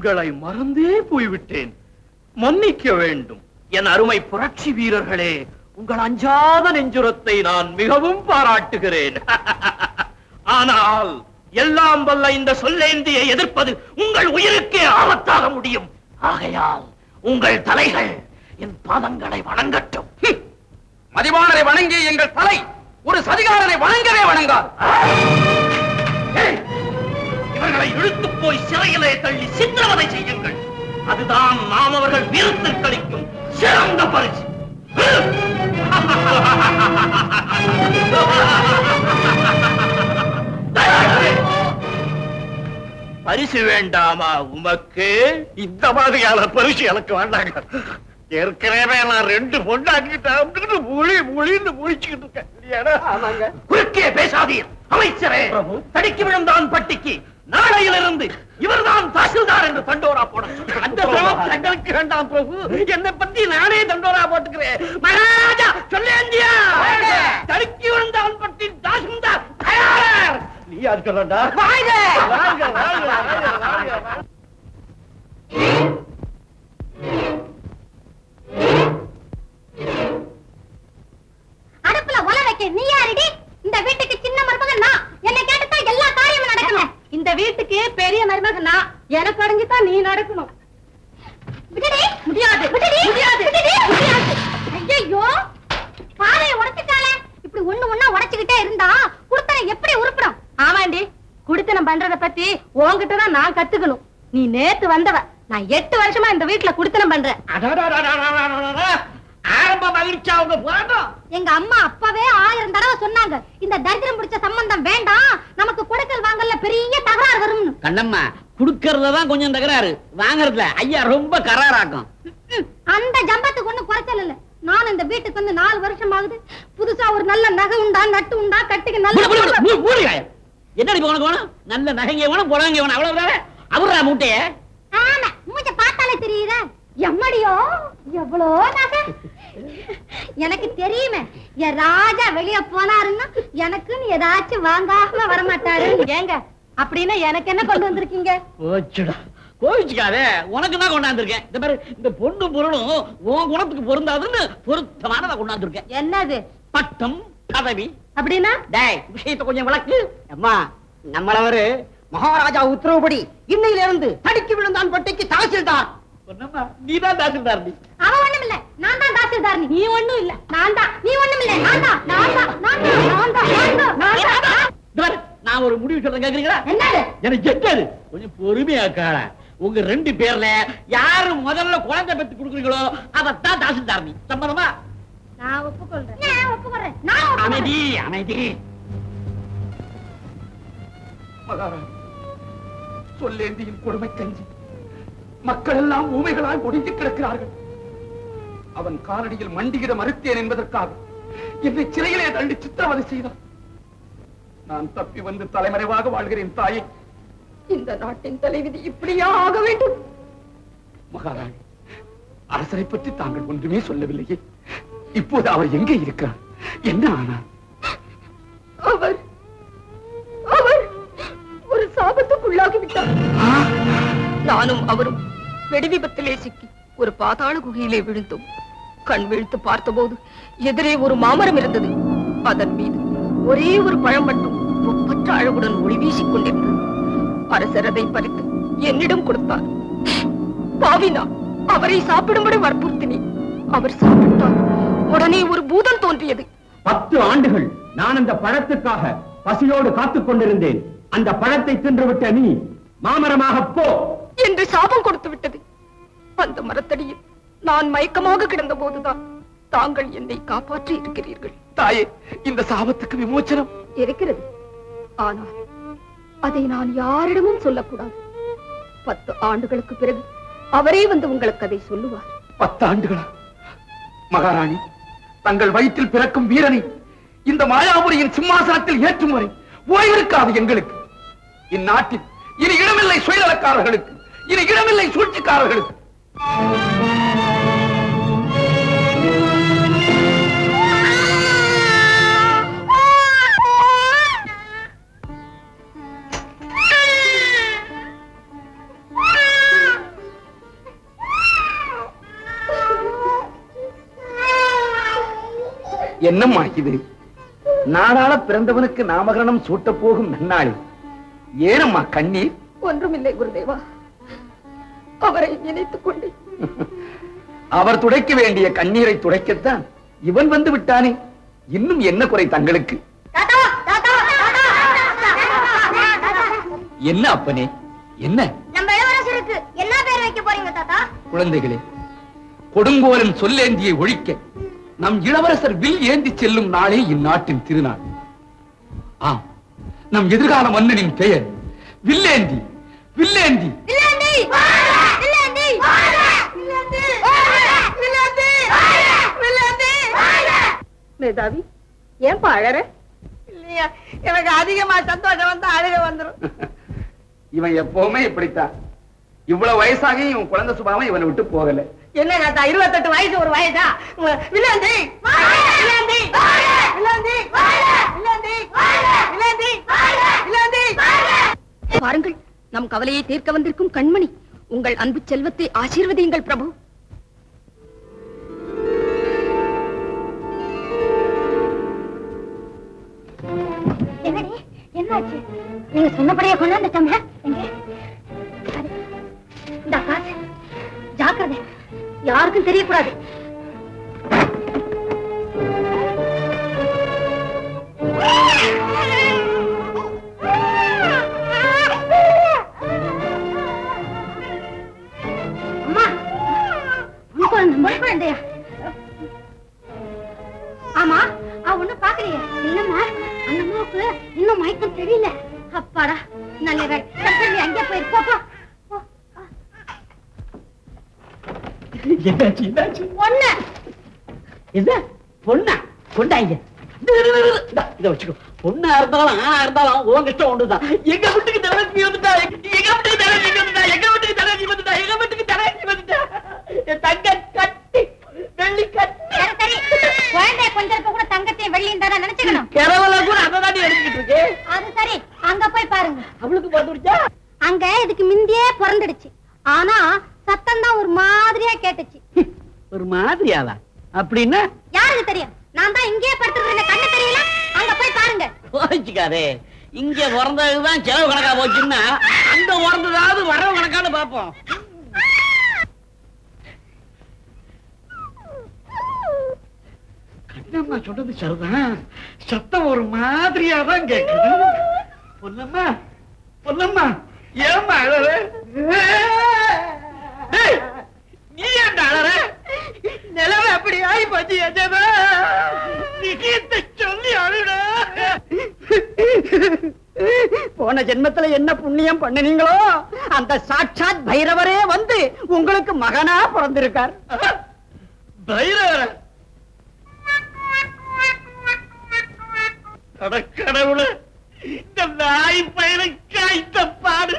உங்களை மறந்தே போய்விட்டேன். மன்னிக்க வேண்டும். என் அருமை புரட்சி வீரர்களே, உங்கள் அஞ்சாத நெஞ்சுரத்தை நான் மிகவும் பாராட்டுகிறேன். ஆனால் எல்லாம் வல்ல இந்த சொல்லேந்தியை எதிர்ப்பது உங்கள் உயிருக்கே ஆபத்தாக முடியும். ஆகையால் உங்கள் தலைகள் என் பாதங்களை வணங்கட்டும். மதிவாணரை வணங்கி எங்கள் தலை ஒரு சதிகாரனை வணங்கவே வணங்கார். இவர்களை இழுத்து போய் சிறையிலே தள்ளி சித்திரவதை செய்யுங்கள். அதுதான் நாம் அவர்கள் வீரத்திற்கு அளிக்கும் சிறந்த பரிசு. பரிசு வேண்டாமா உமக்கு? இந்த மாதிரியான பரிசு எனக்கு வேண்டாங்க. ஏற்கனவே நான் 2 பொண்டாக்கிட்டு மொழின்னு முடிச்சுக்கிட்டு இருக்கேன். குறுக்கே பேசாதீர் அமைச்சரே. தடிக்கு விழுந்தான் பட்டிக்கு நாளையிலிருந்து இவர்தான் தாசில்தார் என்று தண்டோரா போட. அந்த தங்களுக்கு வேண்டாம் பிரபு, என்னை பத்தி நானே தண்டோரா போட்டுக்கிறேன். மகாராஜா சொல்லேந்தியா, தடுக்கி விழுந்தான் பட்டி தாசில்தார் தயார். நீ யாருக்கா? அடுப்புல ஒல வைக்க நீ யாரடி? இந்த வீட்டுக்கு சின்ன மருமகன் நான். என்னை கேட்டுதான் எல்லா காரியமும் நடக்கணும். இந்த வீட்டுக்கு பெரிய மருமகன் நான். எனக்கு அடங்கித்தான் நீ நடக்கணும். விடுடி. முடியாது. விடுடி. முடியாது. விடுடி. முடியாது. ஐயோ, பாறையை உடைச்சிட்டாளே. இப்படி ஒண்ணா உடைச்சுக்கிட்டே இருந்தா குடுத்தனை எப்படி உருப்படும்? ஆமாண்டி, குடுத்தனம் பண்றத பத்தி உன்கிட்டதான் நான் கத்துக்கணும். நீ நேத்து வந்தவ. நான் 8 வருஷமா இந்த வீட்டுல குடுத்தனம் பண்றேன். ஆரம்ப மகிழ்ச்சி அவங்க போராட்டம். எங்க அம்மா அப்பவே 1000 தடவை சொன்னாங்க, இந்த தரித்திரம் பிடிச்ச சம்பந்தம் வேண்டாம், நமக்கு கொடுக்கல் வாங்கல பெரிய தகராறு வரும். கண்ணம்மா, குடுக்கறதுதான் கொஞ்சம் தகராறு, வாங்கறதுல ஐயா ரொம்ப கராராக்கும். அந்த ஜம்பத்துக்கு ஒண்ணும் குறைச்சல் இல்ல. நான் இந்த வீட்டுக்கு வந்து 4 வருஷம் ஆகுது. புதுசா ஒரு நல்ல நகை உண்டா, நட்டு உண்டா, கட்டிக்கு நல்ல என்னடி உனக்கு வேணும்? நல்ல நகைங்க வேணும், புடவைங்க வேணும், அவ்வளவுதானே? அவரா மூட்டைய? ஆமா, மூஞ்ச பார்த்தாலே தெரியுதா? எம்மடியோ எவ்வளோ நகை. எனக்கு தெரியுமே, என் ராஜா வெளிய போனாருன்னா எனக்குன்னு ஏதாச்சும் வாங்காம வரமாட்டாரு. ஏங்க அப்படின்னா எனக்கு என்ன கொண்டு வந்திருக்கீங்க? கோவிச்சுக்காதே, உனக்கு தான் கொண்டாந்துருக்கேன். இந்த மாதிரி இந்த பொண்ணு பொருளும் உன் குணத்துக்கு பொருந்தாதுன்னு பொருத்தமானதை கொண்டாந்துருக்கேன். என்னது? பட்டம் பதவி. அப்படின்னா டேய், விஷயத்தை கொஞ்சம் விளக்கு. அம்மா, நம்மளவரு மகாராஜா உத்தரவுப்படி இன்னையில இருந்து தடிக்கு விழுந்தான் பட்டிக்கு தாசில்தார். நீதான் தாசில்தார். நீ அவன் ஒண்ணும் இல்ல, நான் தான் தாசில்தார். நீ ஒண்ணும் இல்ல, நான் தான். நீ ஒண்ணும் இல்ல, நான் தான். நான் ஒரு முடிவு சொல்றேன், கேக்குறீங்களா? என்னது? எனக்கு எட்டாது. கொஞ்சம் பொறுமையாக்காள. உங்க 2 பேர்ல யாரு முதல்ல குழந்தை பெற்று கொடுக்குறீங்களோ அதத்தான் தாசில்தார். நீ சம்மதமா? நான் ஒப்புக்கொள்றேன். அமைதி, அமைதி. மகாராணி, சொல்லேந்தியின் கொடுமை கஞ்சி மக்கள் எல்லாம் ஊமைகளாய் ஒடுங்கி கிடக்கிறார்கள். அவன் காலடியில் மண்டியிட மறுத்தேன் என்பதற்காக என்னை சிறையிலே தள்ளி சித்திரவதை செய்தான். நான் தப்பி வந்து தலைமறைவாக வாழ்கிறேன் தாயே. இந்த நாட்டின் தலைவிதி இப்படியா ஆக வேண்டும்? மகாராணி, அரசரை பற்றி தாங்கள் ஒன்றுமே சொல்லவில்லையே. இப்போது அவர் எங்கே இருக்கிறார்? என்ன ஆனார்? அவர் அவர் ஒரு சாபத்துக்குள்ளாகி விட்டார். நானும் அவரும் வெடி விபத்திலே சிக்கி ஒரு பாதாள குகையிலே விழுந்தோம். கண் விழித்து பார்த்தபோது எதிரே ஒரு மாமரம் இருந்தது. அதன் மீது ஒரே ஒரு பழம் மட்டும் ஒப்பற்ற அழகுடன் ஒளி வீசிக் கொண்டிருந்தது. அரசர் அதை பறித்து என்னிடம் கொடுத்தார். பாவினா அவரை சாப்பிடும்படி வற்புறுத்தினேன். அவர் சாப்பிட்டார். உடனே ஒரு பூதம் தோன்றியது. 10 ஆண்டுகள் நான் அந்த பழத்துக்காக பசியோடு காத்துக் கொண்டிருந்தேன். அந்த பழத்தை தின்றுவிட்ட நீ மாமரமாக போ என்று சாபம் கொடுத்து விட்டது. அந்த மரத்தடியில் நான் மயக்கமாக கிடந்த போதுதான் தாங்கள் என்னை காப்பாற்றி இருக்கிறீர்கள். தாயே, இந்த சாபத்துக்கு விமோச்சனம் இருக்கிறது. ஆனால் அதை நான் யாரிடமும் சொல்லக்கூடாது. 10 ஆண்டுகளுக்கு பிறகு அவரே வந்து உங்களுக்கு அதை சொல்லுவார். 10 ஆண்டுகளா? மகாராணி, தங்கள் வயிற்றில் பிறக்கும் வீரனை இந்த மாயாபுரியின் சிம்மாசனத்தில் ஏற்றும் வரை ஓய்விருக்காது எங்களுக்கு. இந்நாட்டில் இனி இடமில்லை சுயநலக்காரர்களுக்கு, இனி இடமில்லை சூழ்ச்சிக்காரர்களுக்கு. என்னம்மா இது? நாடாள பிறந்தவனுக்கு நாமகரணம் சூட்ட போகும் நன்னாளில் ஏனம்மா கண்ணீர்? ஒன்றுமில்லை குருதேவா, அவரை நினைத்துக் கொண்டு. அவர் துடைக்க வேண்டிய கண்ணீரை துடைக்கத்தான் இவன் வந்து விட்டானே. இன்னும் என்ன குறை தங்களுக்கு? என்ன அப்பனே, என்ன? நம்ம இளவரசருக்கு என்ன பேர் வைக்க போறீங்க தாத்தா? குழந்தைகளே, கொடுங்கோலன் சொல்லேந்தியை ஒழிக்க நம் இளவரசர் வில் ஏந்தி செல்லும் நாளே இந்நாட்டின் திருநாள். ஆம், நம் எதிர்கால மன்னனின் பெயர் வில்லேந்தி. வில்லேந்தி மேதாவி, ஏன்பா அழற? இல்லையா, எனக்கு அதிகமா சந்தோஷம் வந்தா அழுக வந்துரும். இவன் எப்பவுமே இப்படித்தான். இவ்வளவு வயசாகி இவன் குழந்தை சுபாவம் இவனை விட்டு போகல. என்ன தாத்தா, 28 வயசு ஒரு வயசா? வில்லாந்தி வில்லாந்தி வில்லாந்தி வில்லாந்தி வில்லாந்தி வில்லாந்தி. பாருங்கள், நம் கவலையை தீர்க்க வந்திருக்கும் கண்மணி. உங்கள் அன்பு செல்வத்தை ஆசீர்வதியுங்கள் பிரபு. என்னாச்சு? நீங்க சொன்னபடியே கொண்டாந்துட்டோம்ல. இந்த காசு ஜாக்கிரதை, யாருக்கும் தெரியக்கூடாது. அம்மா, குழந்தையா? ஆமா, அவ ஒண்ணு பாக்குறீங்க? இல்லம்மா, அந்த அம்மாவுக்கு இன்னும் மயக்கம் தெரியல. அப்பாடா, நல்ல வேலை. அங்கே போயிருப்போம். பொண்ணு இது பொண்ணா? கொண்டாங்க, இத வச்சுக்கோ. பொண்ணா இருந்தாலும் ஆனா இருந்தாலும் உன் இஷ்டம் ஒண்ணுதான். எங்க வீட்டுக்கு தலைவி வந்துட்டா, எங்க வீட்டுக்கு தலைவி வந்துட்டா, எங்க வீட்டுக்கு தலைவி வந்துட்டா, எங்க வீட்டுக்கு தலைவி வந்துட்டா. என் தங்க கட்டி, வெள்ளி கட்டி. சரி, குழந்தை கொஞ்சம் கூட தங்கத்தையும் வெள்ளியும் தானே நினைச்சுக்கணும். கிழவல கூட அதான் எடுத்துக்கிட்டு இருக்கு. அது சரி, அங்க போய் பாருங்க. அவளுக்கு பிறந்துடுச்சா? அங்க இதுக்கு முந்தியே பிறந்துடுச்சு. ஆனா சத்தம் தான் ஒரு மாதிரியா கேட்டுச்சு. ஒரு மாதிரியாவா? அப்படின்னா யாருக்கு தெரியும்? நான் தான் இங்கேயே படுத்துருக்கேன், கண்ணு தெரியல. அங்க போய் பாருங்க. போச்சுக்காதே, இங்க பிறந்ததுதான் செலவு கணக்கா போச்சுன்னா அங்க பிறந்ததாவது வரவு கணக்கான்னு பாப்போம். கண்ணம்மா சொன்னது சரிதான், சத்தம் ஒரு மாதிரியா தான் கேக்குது. பொன்னம்மா, பொன்னம்மா, ஏம்மா அழற? நீ ஏன் அழற? நிலவு அப்படி ஆகி போச்சு. விஷயத்தை சொல்லி அழுட. போன ஜென்மத்துல என்ன புண்ணியம் பண்ணினீங்களோ அந்த சாட்சாத் பைரவரே வந்து உங்களுக்கு மகனா பிறந்திருக்கார். பைரவர்? கடவுள, இந்த நாய் பயிரை காய்த்த பாடு.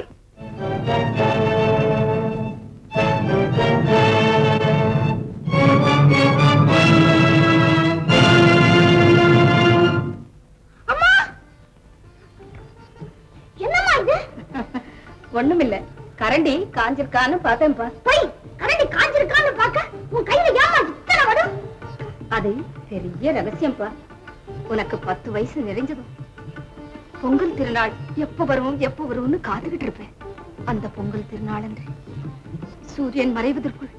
ஒண்ணுமில்ல, கரண்டி காஞ்சிருக்கான்னு பார்த்தேன்பா. கரண்டி காஞ்சிருக்கான்னு பாக்க உன் கையில ஏமா இத்தனை வடும்? அது பெரிய ரகசியம்பா. உனக்கு 10 வயசு நிறைஞ்சதும் பொங்கல் திருநாள் எப்ப வரும்னு காத்துக்கிட்டு இருப்பேன். அந்த பொங்கல் திருநாள் அன்று சூரியன் மறைவதற்குள்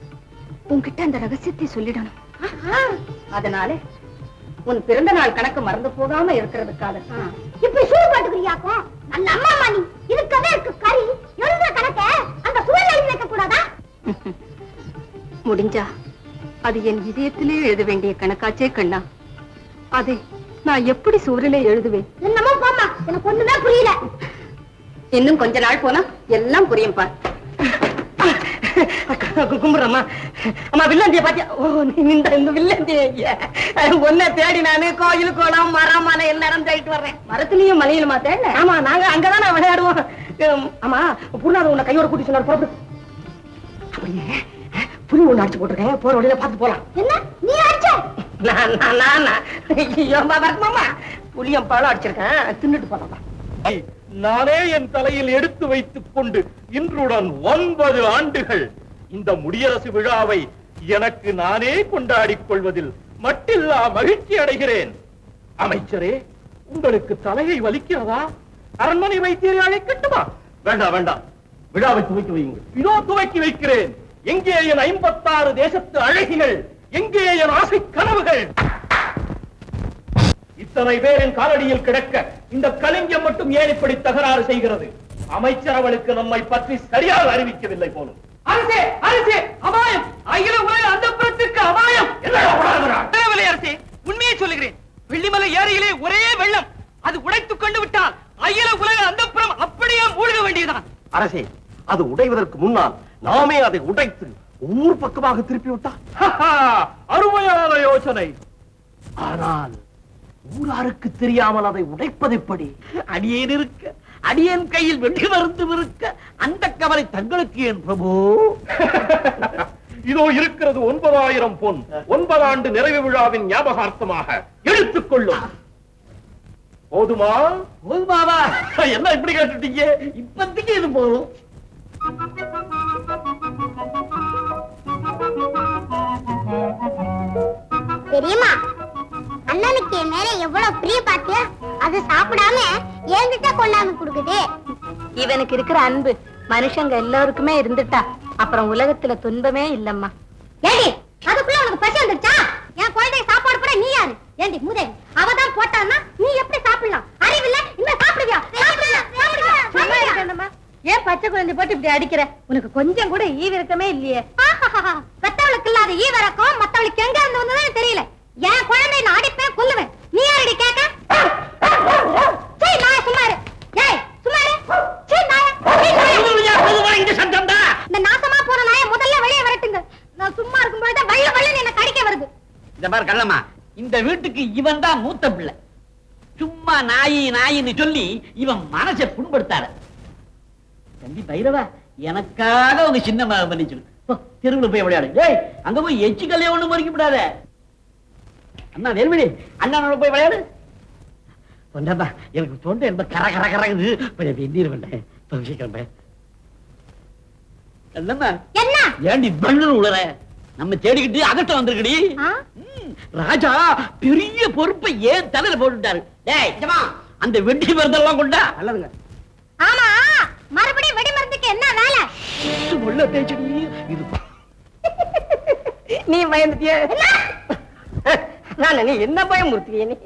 உன்கிட்ட அந்த ரகசியத்தை சொல்லிடணும். அதனால உன் பிறந்த நாள் கணக்கு மறந்து போகாம இருக்கிறதுக்காக இப்படி சூடு பாட்டுக்கிறியாக்கும்? நல்ல அம்மா நீ. இருக்கவே இருக்கு கறி. எழுதுற கணக்க அந்த சுவர்ல எழுதி வைக்க கூடாதா? முடிஞ்சா அது என் இதயத்திலே எழுத வேண்டிய கணக்காச்சே கண்ணா. அதை நான் எப்படி சுவரிலே எழுதுவேன்? என்னமோ போம்மா, எனக்கு ஒண்ணுமே புரியல. இன்னும் கொஞ்ச நாள் போனா எல்லாம் புரியும் பார். கும்பிடுறம்மா. அம்மா, வில்லாந்திய பாத்தியா? இந்த வில்லாந்திய ஒன்ன தேடி நானு கோயில் கோலம் மரம் மலை எல்லாரும் தேடிட்டு வர்றேன். மரத்துலயும் மலையிலுமா தேட? ஆமா, நாங்க அங்கதானே விளையாடுவோம். ஆமா, புண்ணாத உன்னை கையோட கூட்டி சொன்னார். புறப்படு. அப்படியே புளி ஒண்ணு அடிச்சு போட்டிருக்கேன், போற வழியில பார்த்து போலாம். என்ன நீ அடிச்ச? வரணுமா? புளியம் பழம் அடிச்சிருக்கேன், தின்னுட்டு போலாம். நானே என் தலையில் எடுத்து வைத்துக் கொண்டு இன்றுடன் 9 ஆண்டுகள் இந்த முடியரசு விழாவை எனக்கு நானே கொண்டாடிக் கொள்வதில் மட்டில்லா மகிழ்ச்சி அடைகிறேன். அமைச்சரே, உங்களுக்கு தலையை வலிக்கிறதா? அரண்மனை வைத்தியரை அழைக்கட்டுமா? வேண்டாம் வேண்டாம், விழாவை துவக்கி வையுங்கள். இதோ துவக்கி வைக்கிறேன். எங்கே என் 56 தேசத்து அழகிகள்? எங்கே என் ஆசை கனவுகள்? இத்தனை பேர் என் காலடியில் கிடக்க இந்த கலிங்கம் மட்டும் ஏன் இப்படி தகராறு செய்கிறது? அமைச்சர் அவளுக்கு நம்மை பற்றி சரியாக அறிவிக்கவில்லை போலும். அரசே, அரசே, அபாயம்! அகில உலக அந்தப்புறத்துக்கு அபாயம்! என்ன அரசே, உண்மையை சொல்லுகிறேன். வெள்ளிமலை ஏரியிலே ஒரே வெள்ளம். அது உடைத்துக் கொண்டு விட்டால் அகில உலக அந்தப்புறம் அப்படியே மூழ்க வேண்டியதுதான். அரசே, அது உடைவதற்கு முன்னால் நாமே அதை உடைத்து ஊர் பக்கமாக திருப்பி விட்டால் அருமையான யோசனை. ஆனால் ஊராருக்கு தெரியாமல் அதை உடைப்பது எப்படி? அடியேன் இருக்க, அடியேன் கையில் வெள்ளி மருந்து இருக்க, அந்த கவலை தங்களுக்கு ஏன் பிரபு? இதோ இருக்கிறது 9000 பொன். 9 ஆண்டு நிறைவு விழாவின் ஞாபகார்த்தமாக எடுத்துக் கொள்ளும். போதுமா? போதுமாவா? என்ன இப்படி கேட்டுட்டீங்க? இப்பத்திக்கு இது போதும். தெரியுமா, அண்ணனுக்கு என் மேல எவ்வளவு பிரிய பாத்தியா? அது சாப்பிடாம என்கிட்ட கொண்டாந்து கொடுக்குது. இவனுக்கு இருக்கிற அன்பு மனுஷங்க எல்லாருக்குமே இருந்துட்டா அப்புறம் உலகத்துல துன்பமே இல்லம்மா. ஏடி, அதுக்குள்ள உனக்கு பசி வந்துருச்சா? என் குழந்தை சாப்பாடு கூட நீ யாரு? ஏண்டி மூதேவி, அவதான் போட்டான்னா நீ எப்படி சாப்பிடலாம்? அறிவில்ல, இன்னும் சாப்பிடுவியா? ஏன் பச்சை குழந்தை போட்டு இப்படி அடிக்கிற? உனக்கு கொஞ்சம் கூட ஈவிரக்கமே இல்லையே. பெத்தவளுக்கு இல்லாத ஈவரக்கம் மத்தவளுக்கு எங்க இருந்து வந்ததுன்னு தெரியல. என் குழந்தை நான் அடிப்பேன், கொல்லுவேன். நீ யாரடி கேட்க? நாய சும்மாரு. ஏய் சும்மாரு. இந்த சத்தம் தான். இந்த நாசமா போற நாய முதல்ல வெளியே வரட்டுங்க. நான் சும்மா இருக்கும் பொழுது வள்ள வள்ளன்னு என்ன கடிக்க வருது. இந்த மாதிரி கள்ளம்மா, இந்த வீட்டுக்கு இவன் தான் மூத்த பிள்ளை. சும்மா நாயி நாயின்னு சொல்லி இவன் மனசை புண்படுத்தாரு. தம்பி பைரவா, எனக்காக உங்க சின்ன மன்னிச்சு தெருவில் போய் விளையாடு. ஏய், அங்க போய் எச்சு கல்லைய ஒண்ணு மறிக்க விடாத. அண்ணா வேல்மணி, அண்ணனோட போய் விளையாடு. பொண்டாப்பா, எனக்கு தொண்டை என்ன கர கர கரகுது. கொஞ்சம் வெந்நீர் வேண்டேன். சீக்கிரம் என்ன ஏண்டி பண்ணு உளற? நம்ம தேடிக்கிட்டு அகட்ட வந்திருக்கடி. ராஜா பெரிய பொறுப்பை ஏன் தலையில போட்டுட்டாரு. டேய், அந்த வெட்டி மருந்தெல்லாம் கொண்டா. நல்லதுங்க. ஆமா, மறுபடியும் வெடி மருந்துக்கு என்ன வேலை? உள்ள தேய்ச்சடி இது. நீ பயந்துட்டிய? நான் நீ என்ன பயமுறுத்திய நீ?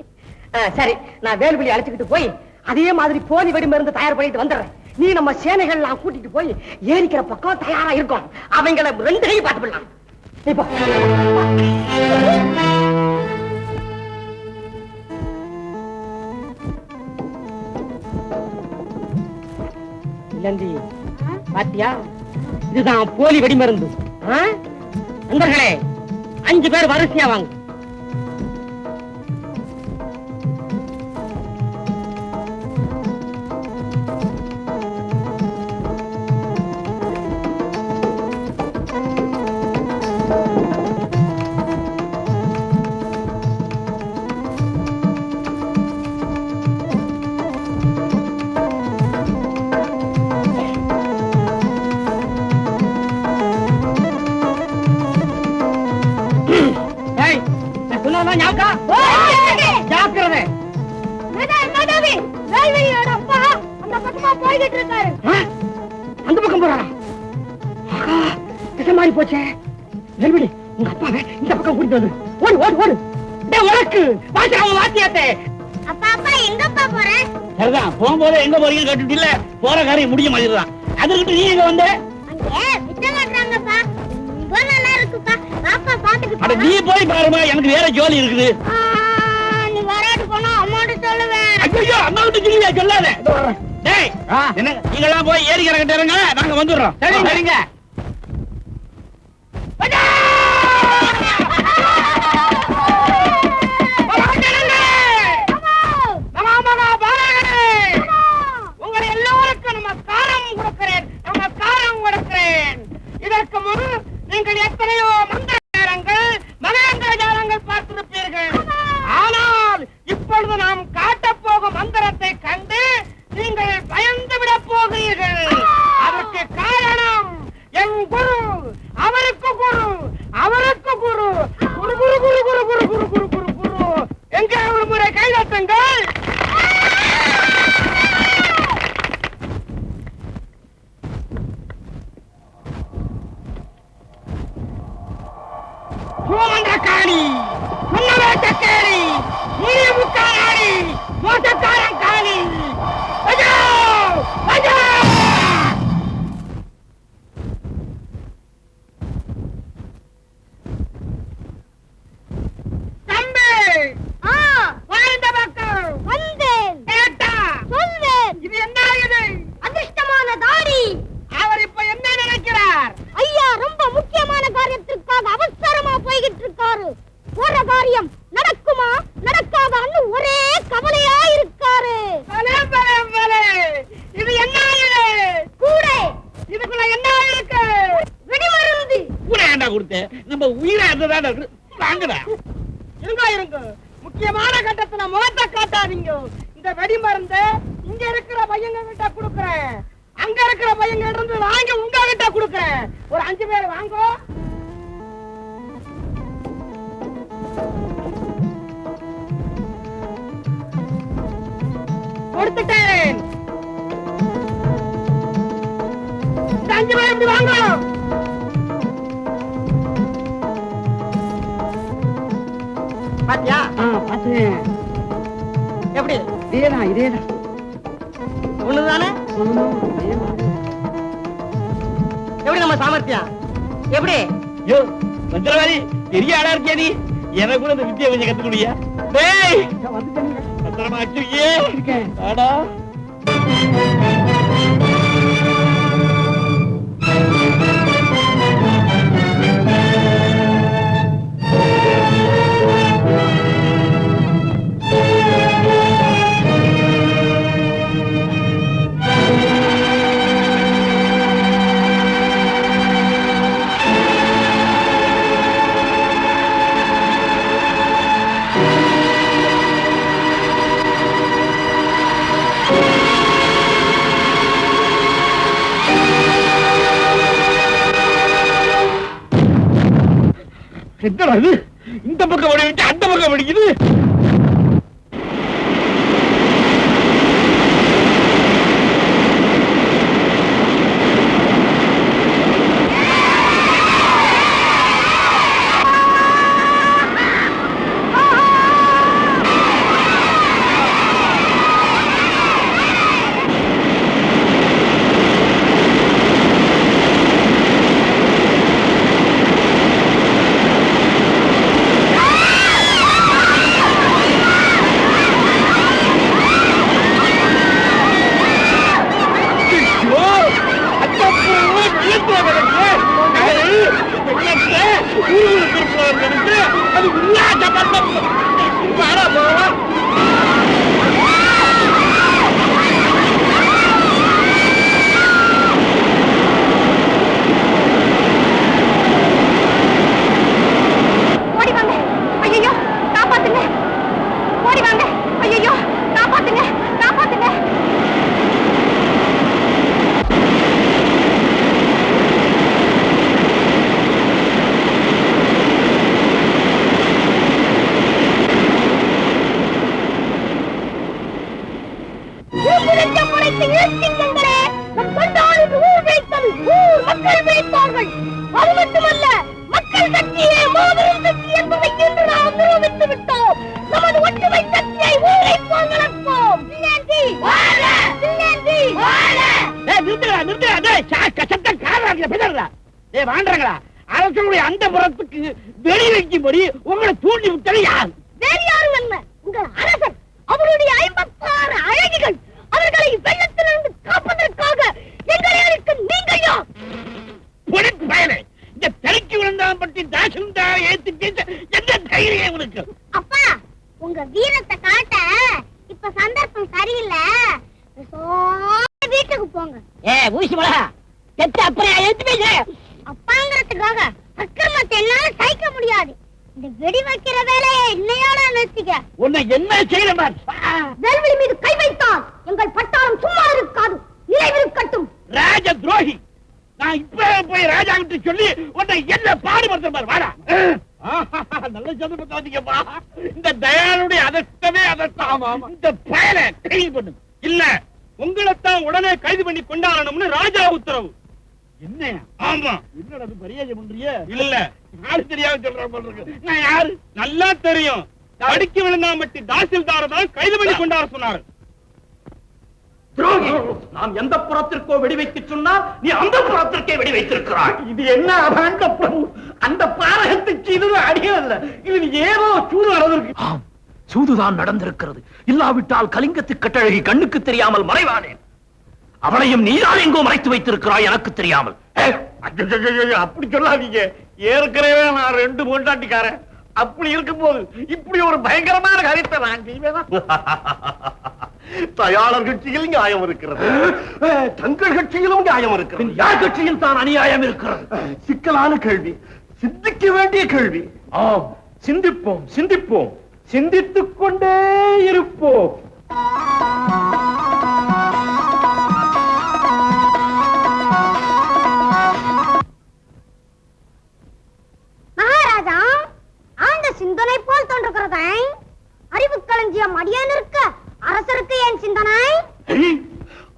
சரி, நான் வேலுபடி அழைச்சுக்கிட்டு போய் அதே மாதிரி போலி வெடி மருந்து தயார் பண்ணிட்டு வந்துடுறேன். நீ நம்ம சேனைகள்லாம் கூட்டிட்டு போய் ஏரிக்கிற பக்கம் தயாரா இருக்கும். அவங்களை 2 கை பார்த்து விடலாம். இப்போ இல்லந்தி பாத்தியா, இதுதான் போலி வெடி மருந்து. நண்பர்களே, 5 பேர் வரிசையா வாங்க. ஜாக்கிரதை. அந்த பக்கம் போறா. திசை மாறி போச்சே. வேல்விடி, உங்க அப்பாவை இந்த பக்கம் கூட்டிட்டு வந்து. ஓடு ஓடு ஓடு. உனக்கு வாத்தியாத்தே. அப்பா அப்பா எங்கப்பா போற? சரிதான், போகும்போது எங்க போறீங்க கேட்டுட்டு இல்ல, போற காரியம் முடிய மாதிரிதான். அதுக்கிட்ட நீ எங்க வந்த? நீ போய் பாருமா, எனக்கு வேற ஜோலி இருக்குது. நீ வராட்டு போனா அம்மாட்ட சொல்லுவேன். ஐயோ, அம்மா கிட்ட சொல்லுவியா? சொல்லாத. டேய், என்ன நீங்க எல்லாம் போய் ஏரிக்கிற கிட்ட இருங்க, நாங்க வந்துடுறோம். சரிங்க. உங்களை எல்லோருக்கும் நமஸ்காரம் கொடுக்கிறேன், நமஸ்காரம் கொடுக்கிறேன். இதற்கு முன் நீங்கள் எத்தனையோ மந்திரங்கள் மகேந்திர ஜாலங்கள் பார்த்திருப்பீர்கள். ஆனால் இப்பொழுது நாம் காட்டப் போகும் மந்திரத்தை கண்டு நீங்கள் பயந்து விடப் போகிறீர்கள். அதற்கு காரணம் என் குரு, அவருக்கு குரு, அவருக்கு குரு, குரு குரு குரு குரு குரு குரு வாங்கடா. இருங்க முக்கியமான கட்டத்துல முகத்தை காட்டாதீங்க. இந்த வெடி மருந்து இங்க இருக்கிற பையங்க கிட்ட கொடுக்குறேன், அங்க இருக்கிற பையங்க இருந்து வாங்கி உங்க கிட்ட கொடுக்குறேன். ஒரு 5 பேர் வாங்க. கொடுத்துட்டேன். 5 பேர் இப்படி வாங்க. பாத்தியா? பாத்தேன். எப்படி? இதேதான். ஒண்ணுதானே? எப்படி நம்ம சாமர்த்தியம்? எப்படி? யோ மந்திரவாதி, பெரிய ஆளா இருக்கியா நீ? எனக்கு கூட இந்த வித்தியை கொஞ்சம் கத்துக்கணுயா. டேய் பத்திரமா வச்சிருக்கியே. ஆடா என்னடா இது? இந்த பக்கம் ஓடி விட்டு அந்த பக்கம் வெடிக்குது. அந்த புறத்துக்கு வெளி வைக்கும்படி உங்களை தூண்டி விட்டது யார்? வேறு யாரும் அல்ல, உங்கள் அரசர். அவருடைய 56 அழகிகள். அவர்களை வெள்ளத்திலிருந்து காப்பதற்காக எங்களை அழைக்க நீங்கள் யார்? பொறுப்பு பயனே, இந்த தலைக்கு விழுந்தான் பற்றி தாசில்தாரை ஏத்து பேச என்ன தைரியம் உனக்கு? அப்பா, உங்க வீரத்தை காட்ட இப்ப சந்தர்ப்பம் சரியில்லை. வீட்டுக்கு போங்க. ஊசி மலா பெத்த அப்புறம் ஏத்து பேச. அப்பாங்கிறதுக்காக அக்கிரமத்தை என்னால சகிக்க முடியாது. இந்த வெடி வைக்கிற வேலையை என்னையோட நிறுத்திக்க. உன்னை என்ன செய்யல? வேல்விழி மீது கை வைத்தால் எங்கள் பட்டாளம் சும்மா இருக்காது, நிலைவிருக்கட்டும். ராஜ துரோகி, நான் இப்ப போய் ராஜா கிட்ட சொல்லி உன்னை என்ன பாடுபடுத்த பாரு. வாடா, நல்ல சந்தர்ப்பத்தை வந்தீங்கப்பா. இந்த தயாளுடைய அதட்டமே அதட்டம். இந்த பயலை கைது பண்ணு. இல்ல உங்களைத்தான் உடனே கைது பண்ணி கொண்டாடணும்னு ராஜா உத்தரவு. என்ன? ஆமா. என்னடா அது பரியாஜம் பண்றிய? இல்ல யாரு தெரியாம சொல்றேன் போல இருக்கு. நான் யாரு? நல்லா தெரியும். தடுக்கி விழுந்தாமட்டி தாசில்தார தான் கைது பண்ணி கொண்டாட சொன்னாரு. துரோகி, நாம் எந்த புறத்திற்கோ வெடி வைக்க சொன்னால் நீ அந்த புறத்திற்கே வெடி வைத்திருக்கிறாய். இது என்ன அபாண்ட பிரபு? அந்த பாரகத்துக்கு இது அடியல்ல, இது ஏதோ சூது நடந்திருக்கு. ஆம், சூதுதான் நடந்திருக்கிறது. இல்லாவிட்டால் கலிங்கத்து கட்டழகி கண்ணுக்கு தெரியாமல் மறைவானேன். அவளையும் நீதான் எங்கோ மறைத்து வைத்திருக்கிறாய், எனக்கு தெரியாமல். அப்படி சொல்லாதீங்க. ஏற்கனவே நான் 2 பொண்டாட்டிக்காரன். அப்படி இருக்கும் போது இப்படி ஒரு பயங்கரமான காரியத்தை நான் செய்வேனா? தயாளர் கட்சியில் நியாயம் இருக்கிறது, தங்கள் கட்சியிலும் நியாயம் இருக்கிறது. யார் கட்சியில் தான் அநியாயம் இருக்கிறது? சிக்கலான கேள்வி, சிந்திக்க வேண்டிய கேள்வி. ஆம், சிந்திப்போம் சிந்திப்போம், சிந்தித்துக் கொண்டே இருப்போம். மகாராஜா, ஆழ்ந்த சிந்தனை போல் தோன்றுகிறதே. அறிவு களஞ்சியம் அடியேன் இருக்க அரசருக்கு ஏன் சிந்தனை?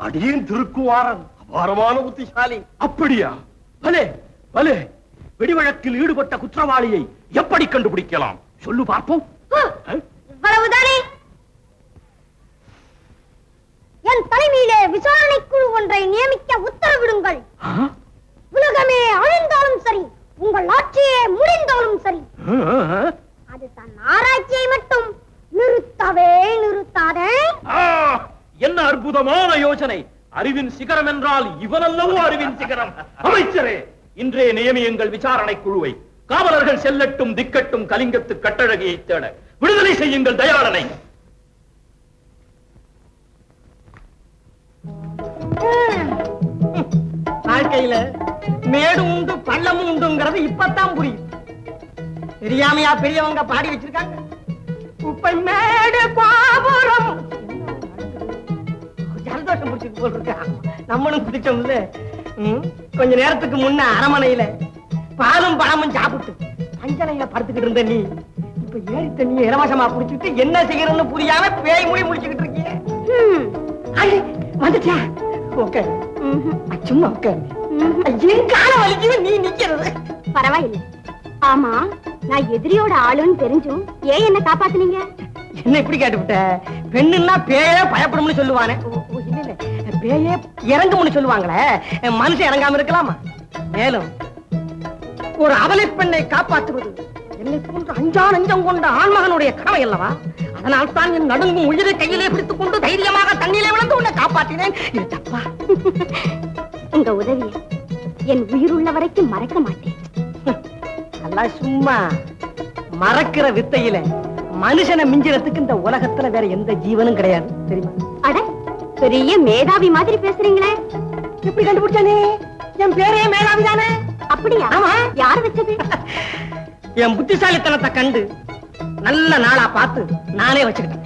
அடியேன் திருக்குவாரன் அபாரமான புத்திசாலி. அப்படியா? பலே பலே. வெடிவழக்கில் ஈடுபட்ட குற்றவாளியை எப்படி கண்டுபிடிக்கலாம்? சொல்லு பார்ப்போம். இவ்வளவுதானே? என் தலைமையிலே விசாரணை குழு ஒன்றை நியமிக்க உத்தரவிடுங்கள். உலகமே அழிந்தாலும் சரி, உங்கள் ஆட்சியே முடிந்தாலும் சரி, அது தன் ஆராய்ச்சியை மட்டும் நிறுத்தவே நிறுத்தாதே. என்ன அற்புதமான யோசனை! அறிவின் சிகரம் என்றால் இவனல்லவோ அறிவின் சிகரம். அமைச்சரே, இன்றே நியமியுங்கள் விசாரணை குழுவை. காவலர்கள் செல்லட்டும் திக்கட்டும் கலிங்கத்து கட்டழகியை தேட. விடுதலை செய்யுங்கள் தயாளனை. வாழ்க்கையில மேடு உண்டு பள்ளமும் உண்டுங்கிறது இப்பதான் புரியுது. தெரியாமையா பெரியவங்க பாடி வச்சிருக்காங்க, குப்பை மேடு கோபுரம். ஜலதோஷம் பிடிச்சிட்டு போல் இருக்கா. நம்மளும் குடிச்சோம்ல. கொஞ்ச நேரத்துக்கு முன்ன அரமனையில பாலும் பழமும் சாப்பிட்டு பஞ்சனையில படுத்துக்கிட்டு இருந்த நீ இப்ப ஏரி தண்ணியை இலவசமா குடிச்சிட்டு என்ன செய்யறதுன்னு புரியாம பேய் மூடி முடிச்சுக்கிட்டு இருக்கீங்க. வந்துச்சா? ஓகே, சும்மா உட்காரு. என் கால வலிக்குது, நீ நிக்கிறது. பரவாயில்லை. ஆமா, நான் எதிரியோட ஆளுன்னு தெரிஞ்சும் ஏன் என்ன காப்பாத்துனீங்க? என்ன இப்படி கேட்டுவிட்ட? பெண்ணுன்னா பேயே பயப்படும்னு சொல்லுவானே. இல்ல இல்ல, பேயே இறங்கும்னு சொல்லுவாங்களே, மனுஷன் இறங்காம இருக்கலாமா? மேலும் ஒரு அவலை பெண்ணை காப்பாற்றுவது என்னை போன்ற அஞ்சா நஞ்சம் கொண்ட ஆண்மகனுடைய கடமை அல்லவா? அதனால் தான் என் நடுங்கும் உயிரை கையிலே பிடித்துக் கொண்டு தைரியமாக தண்ணீரை விழுந்து உன்னை காப்பாற்றினேன். இது தப்பா? உங்க உதவியை என் உயிர் உள்ள வரைக்கும் மறக்க மாட்டேன். அல்ல, சும்மா மறக்கிற வித்தையில மனுஷனை மிஞ்சிறதுக்கு இந்த உலகத்துல வேற எந்த ஜீவனும் கிடையாது, தெரியுமா? அட, பெரிய மேதாவி மாதிரி பேசுறீங்களே. எப்படி கண்டுபிடிச்சானே? என் பேரே மேதாவி தானே. அப்படியா? யார் வச்சது? என் புத்திசாலித்தனத்தை கண்டு நல்ல நாளா பார்த்து நானே வச்சுக்கிட்டேன்.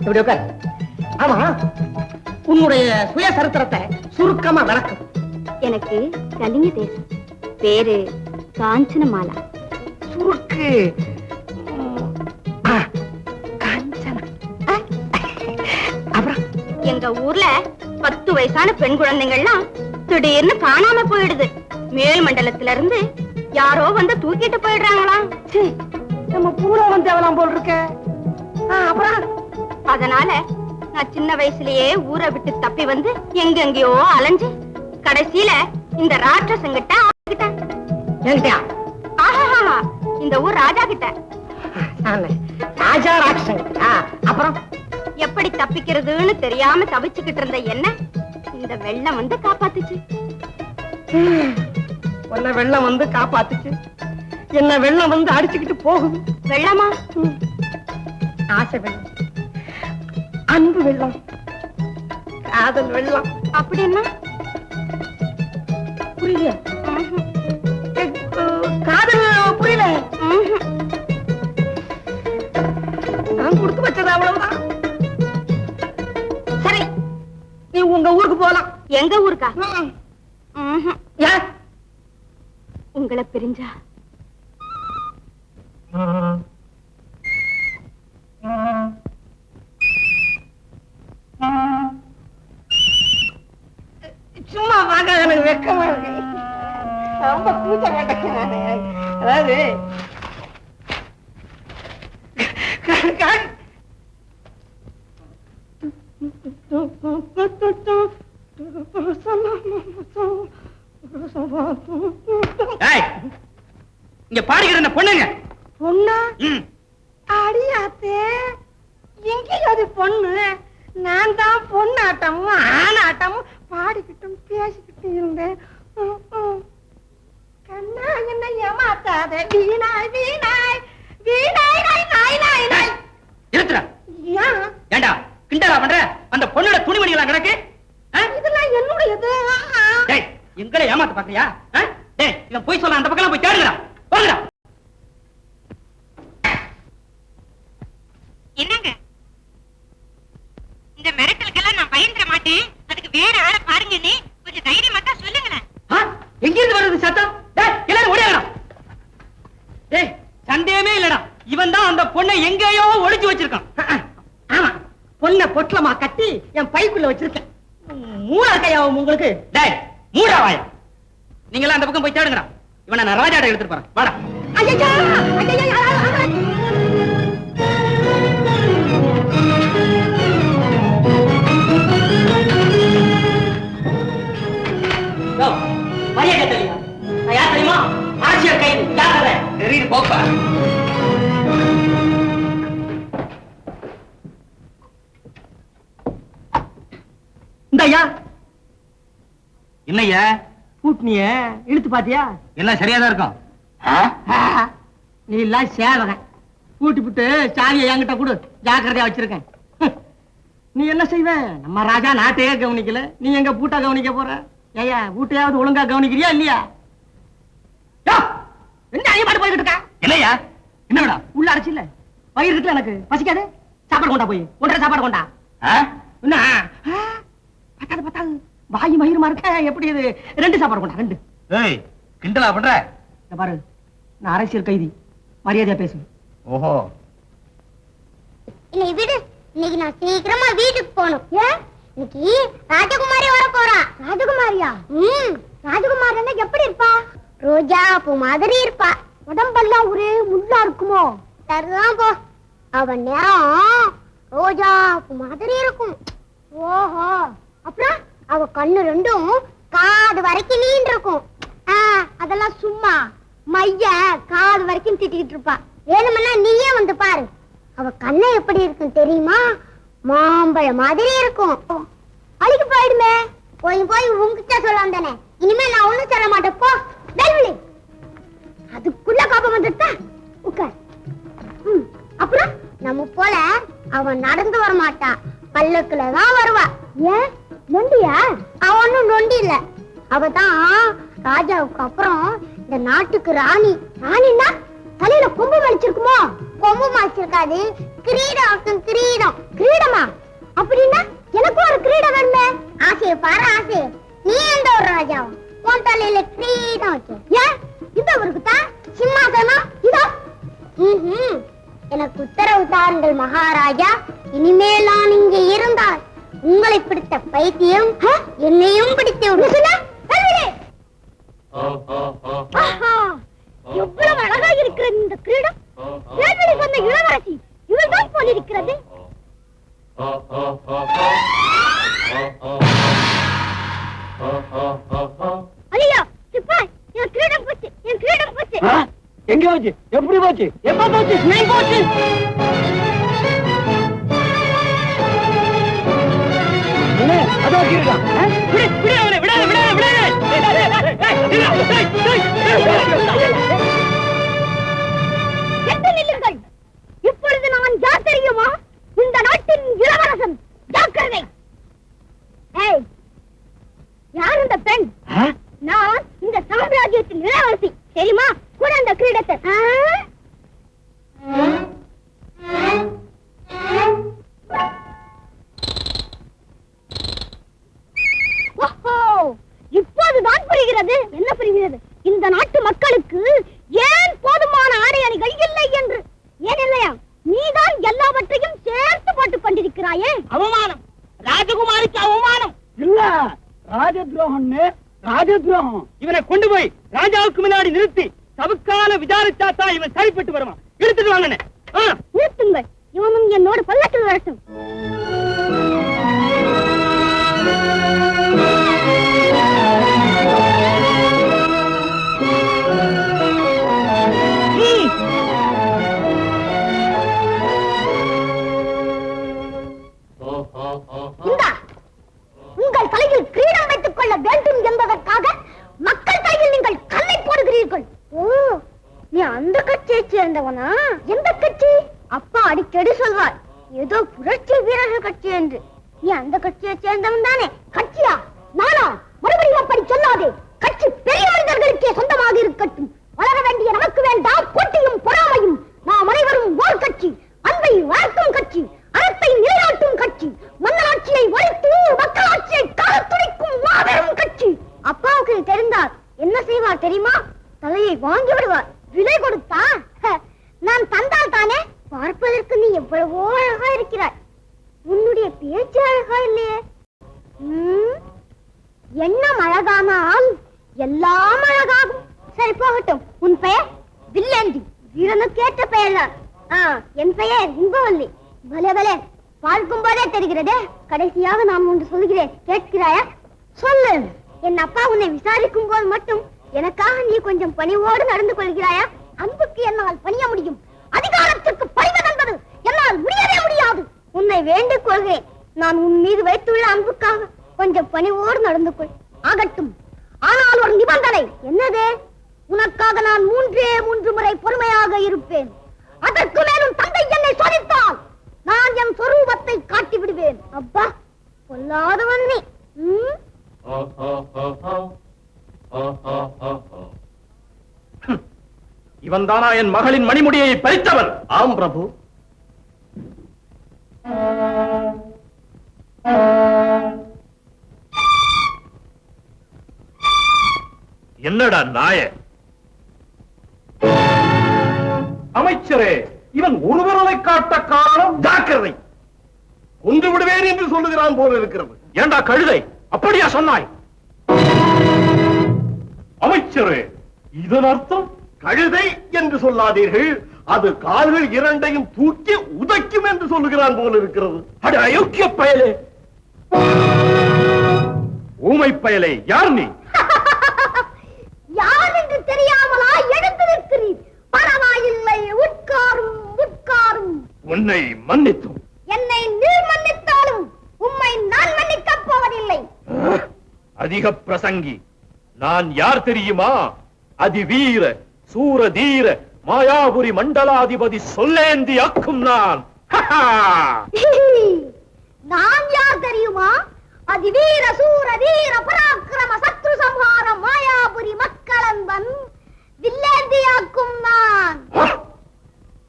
இப்படி உட்கார். ஆமா, உன்னுடைய சுயசரித்திரத்தை சுருக்கமா விளக்கு. எனக்கு கலிங்க தேசம், பேரு காஞ்சனமாலா. சுருக்கு காஞ்சனா. அப்புறம் எங்க ஊர்ல 10 வயசான பெண் குழந்தைங்கள்லாம் திடீர்னு காணாம போயிடுது. மேல் மண்டலத்துல இருந்து யாரோ வந்து தூக்கிட்டு போயிடுறாங்களாம். நம்ம பூரா வந்து அவலாம் போல் இருக்க. அப்புறம் அதனால நான் சின்ன வயசுலயே ஊரை விட்டு தப்பி வந்து எங்கெங்கயோ அலைஞ்சு கடைசியில இந்த ராட்சசங்கிட்ட என்கிட்டயா? ஆஹா, இந்த ஊர் ராஜா கிட்ட. ராஜா ராட்சசங்கிட்ட. அப்புறம் எப்படி தப்பிக்கிறதுன்னு தெரியாம தவிச்சுக்கிட்டு இருந்த என்ன இந்த வெள்ளம் வந்து காப்பாத்துச்சு. உன்னை வெள்ளம் வந்து காப்பாத்துச்சு, என்ன வெள்ளம் வந்து அடிச்சுக்கிட்டு போகுது. வெள்ளமா? ஆசை வெள்ளம், அன்பு வெள்ளம், காதல் வெள்ளம். அப்படின்னா புரியல? காதல் புரியல. நான் கொடுத்து வச்சது அவ்வளவுதான். சரி, நீ உங்க ஊருக்கு போலாம். எங்க ஊருக்கா? உங்களை பிரிஞ்சா சும்மா வாங்க, எனக்கு வெக்கமா இருக்கு. ரொம்ப கூச்ச மாட்டேன். அதாவது இங்க பாடுகிற பொண்ணுங்க. பொண்ணா? அடியாத்தே, எங்க அது பொண்ணு? நான் தான் பொண்ணாட்டமும் ஆணாட்டமும் பாடிக்கிட்டும் பேசிக்கிட்டும் இருந்தேன். கண்ணா என்ன ஏமாத்தாத, வீணாய் வீணாய் வீணாய் நாய் நாய் நாய் நாய். நிறுத்துறா. ஏண்டா கிண்டலா பண்ற? அந்த பொண்ணோட துணிமணிகளா கிடக்கு. இதெல்லாம் என்னுடையது. எங்களை ஏமாத்த பாக்குறியா? இவன் போய் சொல்ல அந்த பக்கம் போய் தேடுறா. போங்கடா. பொண்ணை பொட்டலமா கட்டி என் பைக்குள்ள வச்சிருக்கேன். மூணா கையாவும் உங்களுக்கு. டேய் மூடா வாயா, நீங்க அந்த பக்கம் போய் தேடுங்கடா. இவனை நான் ராஜாட்ட எடுத்துட்டு போறேன். வாடா. ஐயா மரியாதை தெரியுமா? நான் யார் தெரியுமா? ஆட்சியர் கைது. ஜாக்கிரதை. தெரியுது போப்பா. இந்த ஐயா என்னய்யா கூட்டினிய இழுத்து பாத்தியா? எல்லாம் சரியாதான் இருக்கும். நீ எல்லாம் சேவகன். கூட்டி விட்டு சாவியை என்கிட்ட கொடு, ஜாக்கிரதையா வச்சிருக்கேன். நீ என்ன செய்வ? நம்ம ராஜா நாட்டையே கவனிக்கல, நீ எங்க பூட்டா கவனிக்க போற? ஏயா பூட்டையாவது ஒழுங்கா கவனிக்கிறியா இல்லையா? என்ன நீ பாட்டு போய்கிட்டு இருக்கா? என்னய்யா என்ன விடா உள்ள அடைச்சு இல்ல வயிறு இருக்குல்ல, எனக்கு பசிக்காது. சாப்பாடு கொண்டா, போய் ஒன்றரை சாப்பாடு கொண்டா. என்ன பத்தாது பத்தாது, வாயு மயிறுமா இருக்க. எப்படி இது? 2 சாப்பாடு கொண்டா, 2. ஏய் கிண்டலா பண்ற? இந்த பாரு, நான் அரசியல் கைதி, மரியாதையா பேசு. ஓஹோ, இன்னைக்கு விடு. இன்னைக்கு நான் சீக்கிரமா வீட்டுக்கு போகணும். ஏன்? இன்னைக்கு ராஜகுமாரி வர போறா. ராஜகுமாரியா? ராஜகுமாரி எப்படி இருப்பா? ரோஜா பூ மாதிரி இருப்பா. உடம்பெல்லாம் ஒரே முள்ளா இருக்குமோ? சரிதான் போ. அவ நேரம் ரோஜா பூ மாதிரி இருக்கும். ஓஹோ. அப்புறம் அவ கண்ணு 2ம் காது வரைக்கும் நீண்டு இருக்கும். அதெல்லாம் சும்மா மைய காது வரைக்கும் திட்டிக்கிட்டு இருப்பா. வேணும்னா நீயே வந்து பாரு. அவ கண்ணு எப்படி இருக்கும் தெரியுமா? மாம்பழ மாதிரி இருக்கும். அழுக்கு போயிடுமே. போய் போய் உங்ககிட்ட சொல்லலாம் தானே. இனிமே நான் ஒண்ணும் சொல்ல மாட்டேன். போ வெல்வெளி. அதுக்குள்ள கோபம் வந்துட்டா உட்கார். அப்புறம் நம்ம போல அவன் நடந்து வர மாட்டா, பல்லக்குல தான் வருவா. ஏன் நொண்டியா? அவ ஒண்ணும் நொண்டி இல்ல. அவதான் ராஜாவுக்கு அப்புறம் இந்த நாட்டுக்கு ராணி. ராணின்னா தலையில கொம்பு மடிச்சிருக்குமோ? கொம்பு மடிச்சிருக்காது, கிரீடம். கிரீடம். கிரீடமா? அப்படின்னா எனக்கும் ஒரு கிரீடம் வேணுமே. ஆசையை பாரு, ஆசை. நீ எந்த ஒரு ராஜாவும் உன் தலையில கிரீடம் வச்சு. ஏன் இந்த ஊருக்கு தான் சிம்மாசனம் இதோ. எனக்கு உத்தரவு தாருங்கள் மகாராஜா. இனிமேல் நான் இங்கே இருந்தால் உங்களை பிடித்த பைத்தியம் என்னையும் பிடித்து எவ்வளவு அழகா இருக்கிறது இந்த கிரீடம். சொன்ன இளவரசி இவள்தான் போலிருக்கிறது. ஐயா சிப்பாய், என் கிரீடம் போச்சு, என் கிரீடம் போச்சு. எங்க போச்சு? எப்படி போச்சு? எப்ப போச்சு? நான் போச்சு. அதோ கிரீடம். நில்லுங்கள். இப்பொழுது நான் யார் தெரியுமா? இந்த நாட்டின் இளவரசன். ஜாக்கிரதை. யார் இந்த பெண்? நான் இந்த சாம்ராஜ்யத்தின் இளவரசி தெரியுமா? கூட அந்த கிரீடத்தை. இப்போதுதான் புரிகிறது. என்ன புரிகிறது? இந்த நாட்டு மக்களுக்கு ஏன் போதுமான ஆடை அணிகள் இல்லை என்று. ஏன் இல்லையா? நீதான் எல்லாவற்றையும் சேர்த்து போட்டுக் கொண்டிருக்கிறாயே. அவமானம், ராஜகுமாரிக்கு அவமானம் இல்ல, ராஜத்ரோகம். ராஜத்ரோகம். இவனை கொண்டு போய் ராஜாவுக்கு முன்னாடி நிறுத்தி சவுக்கான விசாரிச்சாத்தா இவன் சரிப்பட்டு வருவான். எடுத்துட்டு வாங்க. நிறுத்துங்கள். இவனும் என்னோடு பல்லக்கில் வரட்டும். உங்கள் தலையில் கிரீடம் வைத்துக் கொள்ள வேண்டும் என்பதற்காக மக்கள் தலையில் நீங்கள் கல்லை போடுகிறீர்கள். ஓ, நீ அந்த கட்சியை சேர்ந்தவனா? எந்த கட்சி? அப்பா அடிக்கடி சொல்வார், ஏதோ புரட்சி வீரர்கள் கட்சி என்று. நீ அந்த கட்சியை சேர்ந்தவன் தானே? கட்சியா? நானா? மறுபடியும் அப்படி சொல்லாதே. கட்சி பெரிய மனிதர்களுக்கே சொந்தமாக இருக்கட்டும். வளர வேண்டிய நமக்கு வேண்டாம் போட்டியும் பொறாமையும். நாம் அனைவரும் ஓர் கட்சி, அன்பை வளர்க்கும் கட்சி, அறத்தை நிலைநாட்டும் கட்சி, மன்னராட்சியை ஒழித்து மக்களாட்சியை காலத்துடைக்கும் மாபெரும் கட்சி. அப்பாவுக்கு தெரிந்தால் என்ன செய்வார் தெரியுமா? தலையை வாங்கி விடுவார். விலை கொடுத்தா நான் தந்தால் தானே. பார்ப்பதற்கு நீ எவ்வளவோ அழகா இருக்கிறாய். உன்னுடைய பேச்சு அழகா இல்லையே. எண்ணம் அழகானால் எல்லாம் அழகாகும். சரி போகட்டும். உன் பெயர்? வில்லேந்தி. வீரனு கேட்ட பெயர்தான். என் பெயர் இன்பவல்லி. பலே பலே, பார்க்கும் போதே தெரிகிறதே. கடைசியாக நான் ஒன்று சொல்கிறேன், கேட்கிறாயா? சொல்லு. என் அப்பா உன்னை விசாரிக்கும் போது மட்டும் எனக்காக நீ கொஞ்சம் பணிவோடு நடந்து கொள்கிறாயா? அன்புக்கு என்னால் பணிய முடியும், அதிகாரத்திற்கு பணிவதென்பது என்னால் முடியவே முடியாது. உன்னை வேண்டிக் கொள்கிறேன், நான் உன் மீது வைத்துள்ள அன்புக்காக கொஞ்சம் பணிவோடு நடந்து கொள். ஆகட்டும், ஆனால் ஒரு நிபந்தனை. என்னது? உனக்காக நான் 3 முறை பொறுமையாக இருப்பேன். அதற்கு மேலும் தந்தை என்னை சோதித்தால் நான் என் சொரூபத்தை காட்டி விடுவேன். அப்பா, பொல்லாதவன் நீ. இவன் தானா என் மகளின் மணிமுடியை பறித்தவன்? ஆம் பிரபு. என்னடா நாய? அமைச்சரே, இவன் ஒருவரலை காட்ட காரணம். ஜாக்கிரதை, கொண்டு விடுவேன் என்று சொல்லுகிறான் போல இருக்கிறது. ஏண்டா கழுதை, அப்படியா சொன்னாய்? அமைச்சரே, இதன் அர்த்தம்? கழுதை என்று சொல்லாதீர்கள், அது கால்கள் இரண்டையும் தூக்கி உதைக்கும் என்று சொல்லுகிறான் போல இருக்கிறது. அட அயோக்கிய பயலே, ஊமை பயலே, யார் நீ? யார் என்று தெரியாமலா எழுந்து நிற்கிறீர்? பரவாயில்லை, உட்காரும் உட்காரும். உன்னை மன்னித்தோம். என்னை நீ மன்னித்தாலும் உம்மை நான் மன்னிக்கப் போவதில்லை. அதிக பிரசங்கி. நான் யார் தெரியுமா? அதிவீர சூர தீர மாயாபுரி மண்டலாதிபதி சொல்லேந்தி அக்கும் நான். நான் யார் தெரியுமா? அதிவீர சூர தீர பராக்கிரம சத்ரு சம்ஹார மாயாபுரி மக்களன்பன் வில்லேந்தியாக்கும் நான்.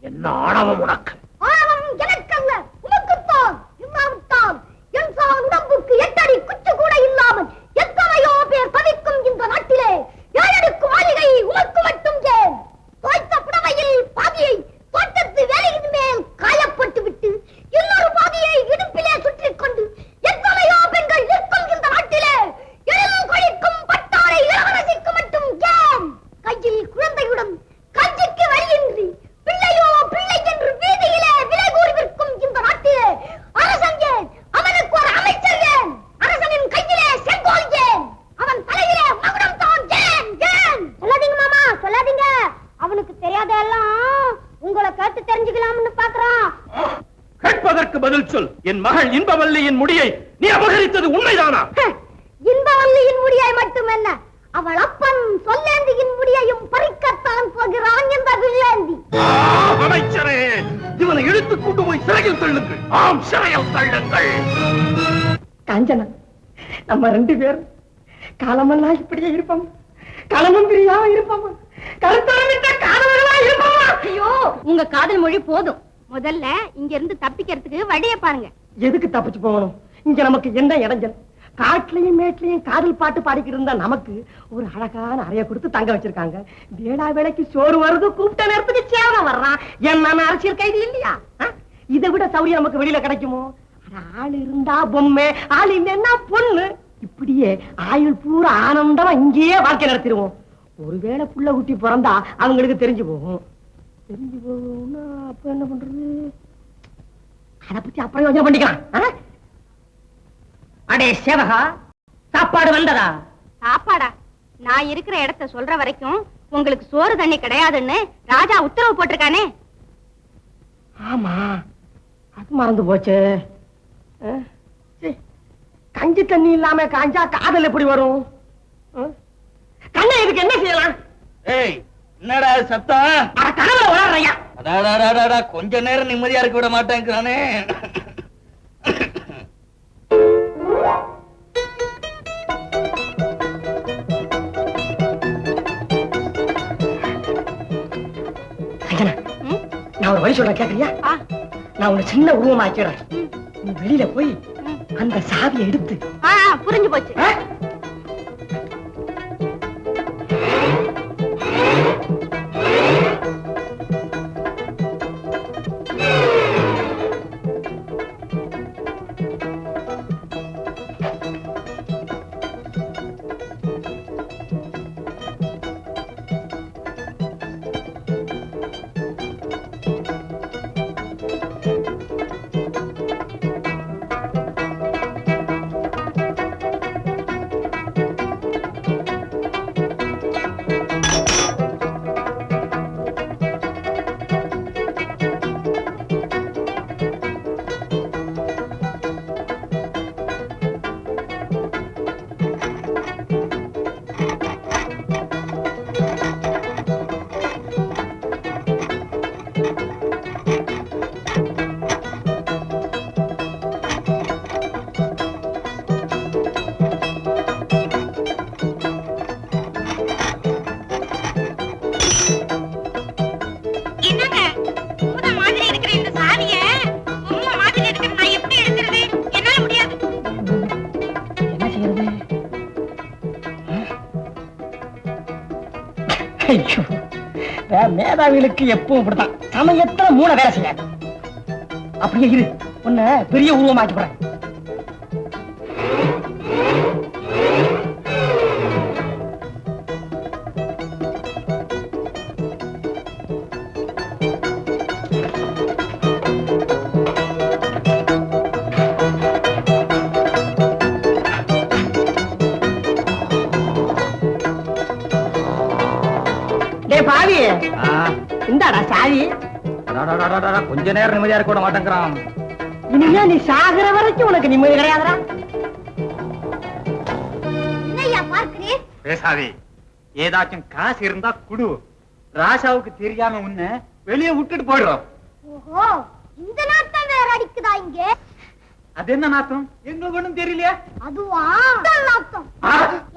என்ன ஆணவம் உனக்கு? ஆணவம் எனக்கல்ல, உனக்குத்தான். இல்லாவிட்டால் என் சான் உடம்புக்கு 8 அடி குச்சு கூட இல்லாமல் எத்தனையோ பேர் தவிக்கும் இந்த நாட்டிலே 7 அடுக்கு மாளிகை உனக்கு மட்டும் ஏன்? தோய்த்த புடவையில் பாதியை தோட்டத்து வேலையின் மேல் காயப்பட்டு விட்டு இன்னொரு பாதியை இடுப்பிலே சுற்றிக் கொண்டு எத்தனையோ பெண்கள் நிற்கும் இந்த நாட்டிலே எழில் கொழிக்கும் பட்டாரை இளவரசிக்கு மட்டும் ஏன்? கையில் குழந்தையுடன் கஞ்சிக்கு வழியின்றி பிள்ளையோ பிள்ளை என்று வீதியிலே விலை கூறி விற்கும் இந்த நாட்டிலே அரசன் ஏன்? அவனுக்கு ஒரு அமைச்சர் ஏன்? அரசனின் கையிலே செங்கோல் ஏன்? அவன் தலையிலே மகுடம் தான் ஏன்? ஏன்? சொல்லாதீங்க மாமா, சொல்லாதீங்க. அவனுக்கு தெரியாதெல்லாம் உங்களை கேட்டு தெரிஞ்சுக்கலாம்னு பாக்குறான். கேட்பதற்கு பதில் சொல். என் மகள் இன்பவல்லியின் முடியை நீ அபகரித்தது உண்மைதானா? இன்பவல்லியின் முடியை மட்டுமல்ல, அவள் அப்பன் சொல்லேந்தியின் முடியையும் பறிக்கத்தான் போகிறான் இந்த வில்லேந்தி. அமைச்சரே, இவனை இழுத்து கொண்டு போய் சிறையில் தள்ளுங்கள். ஆம், சிறையில் தள்ளுங்கள். காஞ்சனா, நம்ம 2 பேரும் காலமெல்லாம் இப்படியே இருப்போம். காலமும் பிரியாம இருப்போம். கருத்தரமிட்ட காதலர்களா இருப்போம். ஐயோ, உங்க காதல் மொழி போதும். முதல்ல இங்க இருந்து தப்பிக்கிறதுக்கு வழிய பாருங்க. எதுக்கு தப்பிச்சு போகணும்? இங்க நமக்கு என்ன இடைஞ்சல்? காட்டுலயும் மேட்லயும் காதல் பாட்டு பாடிக்கிட்டு இருந்தா நமக்கு ஒரு அழகான அறைய கொடுத்து தங்க வச்சிருக்காங்க. வேளா வேலைக்கு சோறு வருது, கூப்பிட்ட நேரத்துக்கு சேவை வர்றான். என்ன அரசியல் கைது இல்லையா? இதை விட சௌரியம் நமக்கு வெளியில கிடைக்குமோ? ஆள் இருந்தா பொம்மை, ஆள் இல்லைன்னா பொண்ணு. இப்படியே ஆயுள் பூரா ஆனந்தமா இங்கேயே வாழ்க்கை நடத்திடுவோம். ஒருவேளை புள்ள குட்டி பிறந்தா அவங்களுக்கு தெரிஞ்சு போகும். தெரிஞ்சு போகும்னா அப்ப என்ன பண்றது? அதை பத்தி அப்புறம் யோசனை பண்ணிக்கலாம். அடே சேவகா, சாப்பாடு வந்ததா? சாப்பாடா? நான் இருக்கிற இடத்த சொல்ற வரைக்கும் உங்களுக்கு சோறு தண்ணி கிடையாதுன்னு ராஜா உத்தரவு போட்டிருக்கானே. ஆமா, அது மறந்து போச்சு. கஞ்சி தண்ணி இல்லாம காஞ்சா காதல் எப்படி வரும்? கண்ணை இதுக்கு என்ன செய்யலாம்? ஏய், என்னடா சத்தம்? கனவுல வளர்றையா? அடாடாடாடா, கொஞ்ச நேரம் நிம்மதியா இருக்க விட மாட்டேங்கிறானே. நான் ஒரு வழி சொல்றேன், கேட்கறியா? நான் உன்னை சின்ன உருவமாக்கிறேன். நீ வெளியில போய் அந்த சாவியை எடுத்து. புரிஞ்சு போச்சு. மேதாவிகளுக்கு எப்பவும் இப்படித்தான், சமயத்துல மூளை வேலை செய்யாது. அப்படியே இரு, உன்னை பெரிய உருவமாக்கி போறேன். பாவி இந்தாடா சாவி. கொஞ்ச நேரம் நிம்மதியா இருக்க விட மாட்டேங்கிறான். இனிமே நீ சாகுற வரைக்கும் உனக்கு நிம்மதி கிடையாதுடா. என்னையா பார்க்கிறேன்? பேசாதே, ஏதாச்சும் காசு இருந்தா குடு. ராசாவுக்கு தெரியாம உன்னை வெளியே விட்டுட்டு போயிடுறோம். ஓஹோ, இந்த நாட்டம் வேற அடிக்குதா இங்க? அது என்ன நாத்தம்? எங்களுக்கு ஒண்ணும் தெரியலையா? அதுவா நாட்டம்.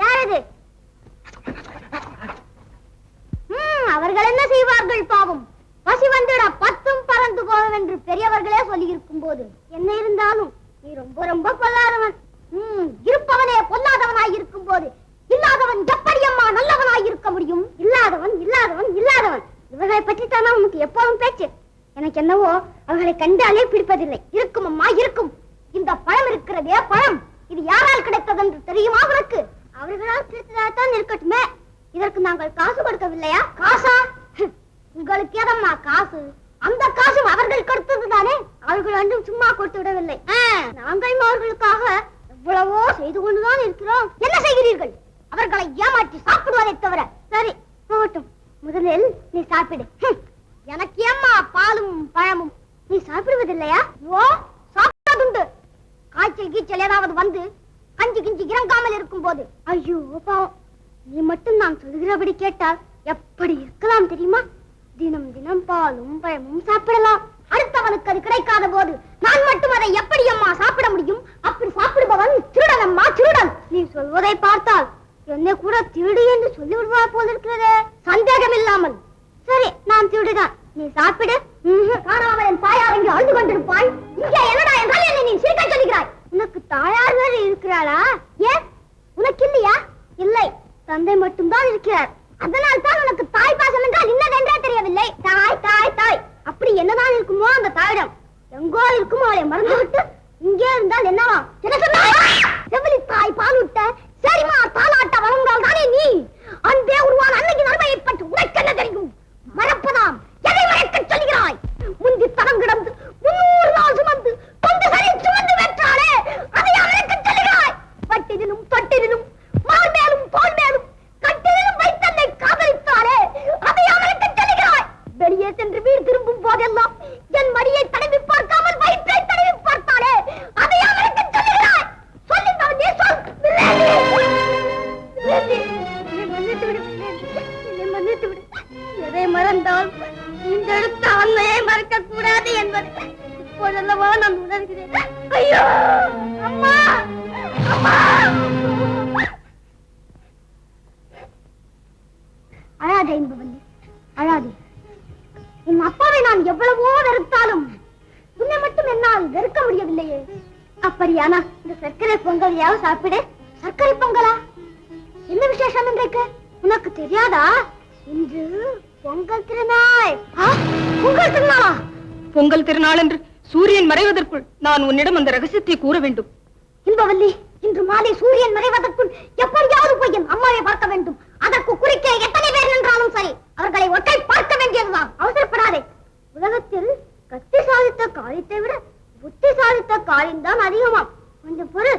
யாரது? அவர்கள் என்ன செய்வார்கள் பாவம்? பசி வந்துட பத்தும் பறந்து போகும் என்று பெரியவர்களே சொல்லி இருக்கும் போது என்ன இருந்தாலும் நீ ரொம்ப ரொம்ப பொல்லாதவன். இருப்பவனே பொல்லாதவனாய் இருக்கும் போது இல்லாதவன் எப்படி அம்மா நல்லவனாய் இருக்க முடியும்? இல்லாதவன் இல்லாதவன் இல்லாதவன் இவர்களை பற்றி தானே உனக்கு எப்பவும் பேச்சு. எனக்கு என்னவோ அவர்களை கண்டாலே பிடிப்பதில்லை. இருக்கும் அம்மா இருக்கும். இந்த பழம் இருக்கிறதே பழம், இது யாரால் கிடைத்தது என்று தெரியுமா உனக்கு? அவர்களால் கிடைத்ததால்தான் இருக்கட்டுமே. இதற்கு நாங்கள் காசு கொடுக்கவில்லையா? காசா? உங்களுக்கு ஏதம்மா காசு? அந்த காசும் அவர்கள் கொடுத்தது தானே. அவர்கள் அன்றும் சும்மா கொடுத்து விடவில்லை. நாங்கள் அவர்களுக்காக எவ்வளவோ செய்து கொண்டுதான் இருக்கிறோம். என்ன செய்கிறீர்கள்? அவர்களை ஏமாற்றி சாப்பிடுவதை தவிர. சரி போகட்டும், முதலில் நீ சாப்பிடு. எனக்கு ஏம்மா பாலும் பழமும்? நீ சாப்பிடுவதில்லையா? ஓ, சாப்பிடுவதுண்டு. காய்ச்சல் கீச்சல் ஏதாவது வந்து கஞ்சி கிஞ்சி இறங்காமல் இருக்கும் போது ஐயோ பாவம். நீ மட்டும் நான் சொல்கிறபடி கேட்டால் எப்படி இருக்கலாம் தெரியுமா? தினம் தினம் பாலும் பழமும் சாப்பிடலாம். அடுத்தவனுக்கு அது கிடைக்காத போது நான் மட்டும் அதை எப்படி அம்மா சாப்பிட முடியும்? அப்படி சாப்பிடுபவன் திருடன் அம்மா, திருடன். நீ சொல்வதை பார்த்தால் என்னை கூட திருடு என்று சொல்லி விடுவார் போல இருக்கிறதே. சந்தேகம் இல்லாமல். சரி, நான் திருடுதான். நீ சாப்பிடு. காணாமல் என் தாயார் இங்கு அழுது கொண்டிருப்பாய். இங்கே என்னடா என்றால் என்னை நீ சிரிக்க சொல்லுகிறாய். உனக்கு தாயார் வேறு இருக்கிறாளா? ஏன் உனக்கு இல்லையா? இல்லை, தந்தை மட்டும்தான் இருக்கிறார். அதனால் தான் உனக்கு தாய் பாசம் என்றால் இன்னதென்றே தெரியவில்லை. தாய் தாய் தாய் அப்படி என்னதான் இருக்குமோ அந்த தாயிடம். எங்கோ இருக்குமோ அவளை மறந்துவிட்டு இங்கே இருந்தால் என்னவா? செவிலி தாய் பால் விட்ட சரிமா தாலாட்ட வளர்ந்தால் தானே நீ. அன்பே உருவான அன்னைக்கு நன்மையை பற்றி உனக்கு என்ன தெரியும்? மறப்பதாம். எதை மறைக்க சொல்கிறாய்? முந்தி தரம் கிடந்து 300 நாள் சுமந்து தொண்டு சரி சுமந்து வெற்றாலே அதை அவனுக்கு சொல்கிறாய். பட்டினும் தொட்டினும் மால் மேலும் தோல் மேலும் கட்டிலும் வைத்தன்னை காதலித்தாலே அதை அவனுக்கு சொல்கிறாய். வெளியே சென்று வீடு திரும்பும் போதெல்லாம் என் மடியை தடவி பார்க்காமல் வயிற்றை தடவி பார்த்தாலே அதை அவனுக்கு சொல்கிறாய். சொல்லுங்கள், நீ சொல். மன்னித்து விடு. எதை மறந்தால் இந்த எடுத்த அன்னையை மறக்க கூடாது என்பது இப்போதல்லவா நான் உணர்கிறேன். ஐயோ அம்மா, அம்மா. அழாதே இன்பவல்லி, அழாதே. உன் அப்பாவை நான் எவ்வளவோ வெறுத்தாலும் உன்னை மட்டும் என்னால் வெறுக்க முடியவில்லையே. அப்படியானா இந்த சர்க்கரை பொங்கலையாவது சாப்பிடு. சர்க்கரை பொங்கலா? என்ன விசேஷம் இன்றைக்கு? உனக்கு தெரியாதா? இன்று பொங்கல் திருநாள். பொங்கல் திருநாளா? பொங்கல் திருநாள் என்று சூரியன் மறைவதற்குள் நான் உன்னிடம் அந்த ரகசியத்தை கூற வேண்டும். இன்பவல்லி, இன்று மாலை சூரியன் மறைவதற்குள் எப்படியாவது போய் என் அம்மாவை பார்க்க வேண்டும். அதற்கு குறிக்க எத்தனை பேர் நின்றாலும் சரி, அவர்களை ஒற்றை பார்க்க வேண்டியதுதான். அவசரப்படாதே. உலகத்தில் கத்தி சாதித்த காரியத்தை விட புத்தி சாதித்த காரியம் தான் அதிகமா. கொஞ்சம் பொறு.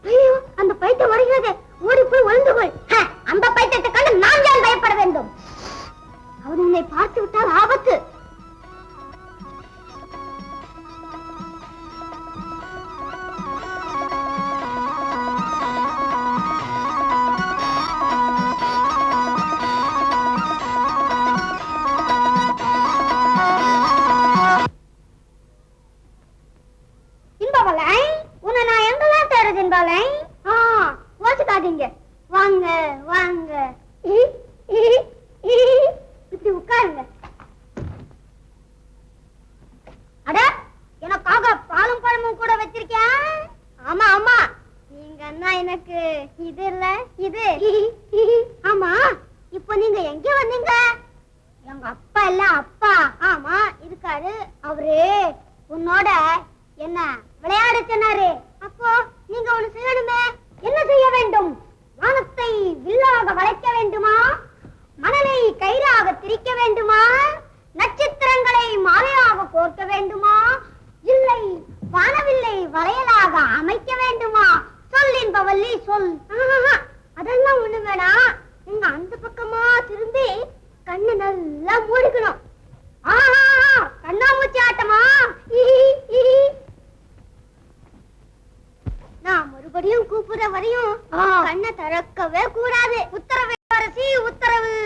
ஐயோ, அந்த பைத்தியம் வருகிறது. ஓடி போய் ஒளிந்து கொள். அந்த பைத்தியத்தை கண்டு நான் ஏன் பயப்பட வேண்டும்? அவர் உன்னை பார்த்து விட்டால் ஆபத்து. உன்னை நான் எங்கெல்லாம் தேடுது என்பாலை? ஓச்சுக்காதீங்க. வாங்க வாங்க, இப்படி உட்காருங்க. அட, எனக்காக பாலும் பழமும் கூட வச்சிருக்கேன். ஆமா ஆமா, நீங்க அண்ணா எனக்கு இது இல்ல இது. ஆமா, இப்ப என்ன விளையாட சொன்னாரு? அப்போ நீங்க ஒண்ணு செய்யணுமே. என்ன செய்ய வேண்டும்? வானத்தை வில்லாக வளைக்க வேண்டுமா? மணலை கயிறாக திரிக்க வேண்டுமா? நட்சத்திரங்களை மாலையாக கோர்க்க வேண்டுமா? இல்லை வானவில்லை வளையலாக அமைக்க வேண்டுமா? சொல் என்பவல்லி சொல். அதெல்லாம் ஒண்ணு வேணாம். நீங்க அந்த பக்கமா திரும்பி கண்ணு நல்லா மூடிக்கணும். கண்ணாமூச்சி ஆட்டமா? நான் மறுபடியும் கூப்பிடுற வரையும் கண்ணை திறக்கவே கூடாது. உத்தரவு அரசி, உத்தரவு.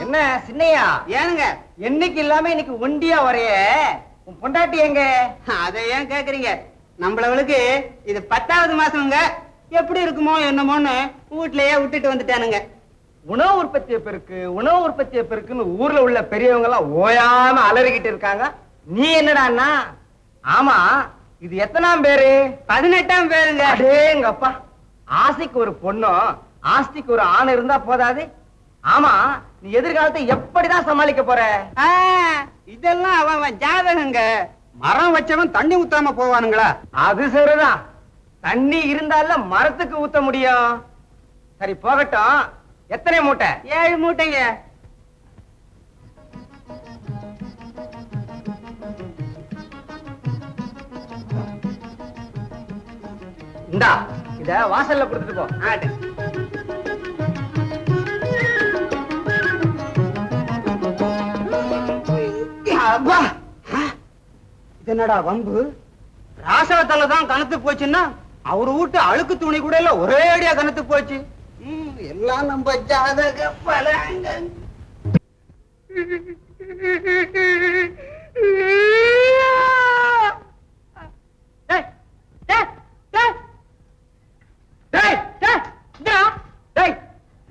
என்ன சின்னையா, ஏனுங்க என்னைக்கு இல்லாம இன்னைக்கு ஒண்டியா வரைய? உன் பொண்டாட்டி எங்க? அதை ஏன் கேக்குறீங்க? நம்மளவளுக்கு இது 10வது மாசம்ங்க. எப்படி இருக்குமோ என்னமோன்னு வீட்லயே விட்டுட்டு வந்துட்டானுங்க. உணவு உற்பத்தியை பெருக்குன்னு ஊர்ல உள்ள பெரியவங்க எல்லாம் ஓயாம அலறிக்கிட்டு இருக்காங்க. நீ என்னடான்னா? ஆமா, இது எத்தனாம் பேரு? 18ஆம் பேருங்க. அடேங்கப்பா, ஆசைக்கு ஒரு பொண்ணும் ஆஸ்திக்கு ஒரு ஆண் இருந்தா போதாது. ஆமா, நீ எதிர்காலத்தை எப்படிதான் சமாளிக்க போற? இதெல்லாம் அவன் ஜாதகங்க. மரம் வச்சவன் தண்ணி ஊத்தாம போவானுங்களா? அது சரிதான், தண்ணி இருந்தால மரத்துக்கு ஊத்த முடியும். சரி போகட்டும், எத்தனை மூட்டை? 7 மூட்டைங்க. இந்தா, இத வாசல்ல கொடுத்துட்டு போ. என்னடா வம்பு? ராசவத்தாலதான் கணத்து போச்சுன்னா அவரு வீட்டு அழுக்கு துணி கூட இல்ல, ஒரே அடியா கணத்து போச்சு. எல்லாம் நம்ம ஜாதக பலங்க.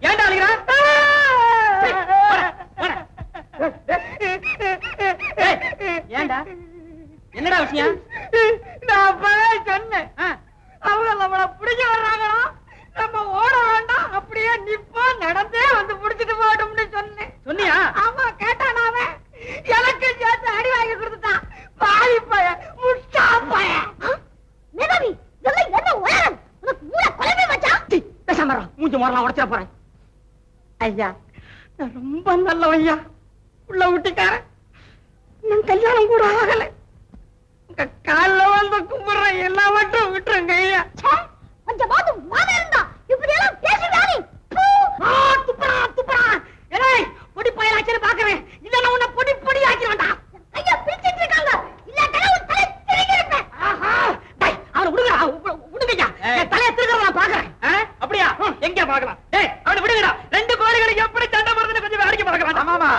ஏன்டா அழுகிறா? ஏண்டா, என்னடா விஷயம்? நான் அப்பவே சொன்னேன், அவங்க நம்மள பிடிக்க வர்றாங்களா, நம்ம ஓட வேண்டாம், அப்படியே நிப்போம், நடந்தே வந்து பிடிச்சிட்டு போடும்னு சொன்னேன். சொன்னியா? ஆமா, கேட்டான். அவன் எனக்கு சேர்த்து அடி வாங்கி கொடுத்துட்டான். பாவி பையன், முட்டா பையன். மேதாவி, இதெல்லாம் என்ன உயரம்? உனக்கு மூளை குழம்பி வச்சான். பேசாம மூஞ்சி மரலாம் உடைச்சிட போறேன். ஐயா, நான் ரொம்ப நல்லவன் ஐயா. உள்ள வீட்டுக்காரன், நான் கல்யாணம் கூட ஆகல. உங்க கால்ல வந்து கும்பிடுறேன், எல்லாம் மட்டும் விட்டுருங்க ஐயா. கொஞ்சம் பாத்து மாத இருந்தா இப்படி எல்லாம் பேசுறானே. துப்புறா. ஏய், பொடி பயலாச்சேன்னு பாக்குறேன். இல்லன்னா உன்னை பொடி பொடி ஆக்கிடுவேன்டா. ஐயா பிடிச்சிட்டு இருக்காங்க. இல்ல தலையை தலை திருகிருப்பேன். ஆஹா, டேய், அவனை விடுங்கய்யா. தலையை திருகிறத நான் பாக்குறேன். அப்படியா? எங்க பாக்கலாம்? டேய், அவனை விடுங்கடா. 2 கோழிகளுக்கு எப்படி சண்டை போறதுன்னு கொஞ்சம் வேடிக்கை பார்க்கலாம். ஆமாமா.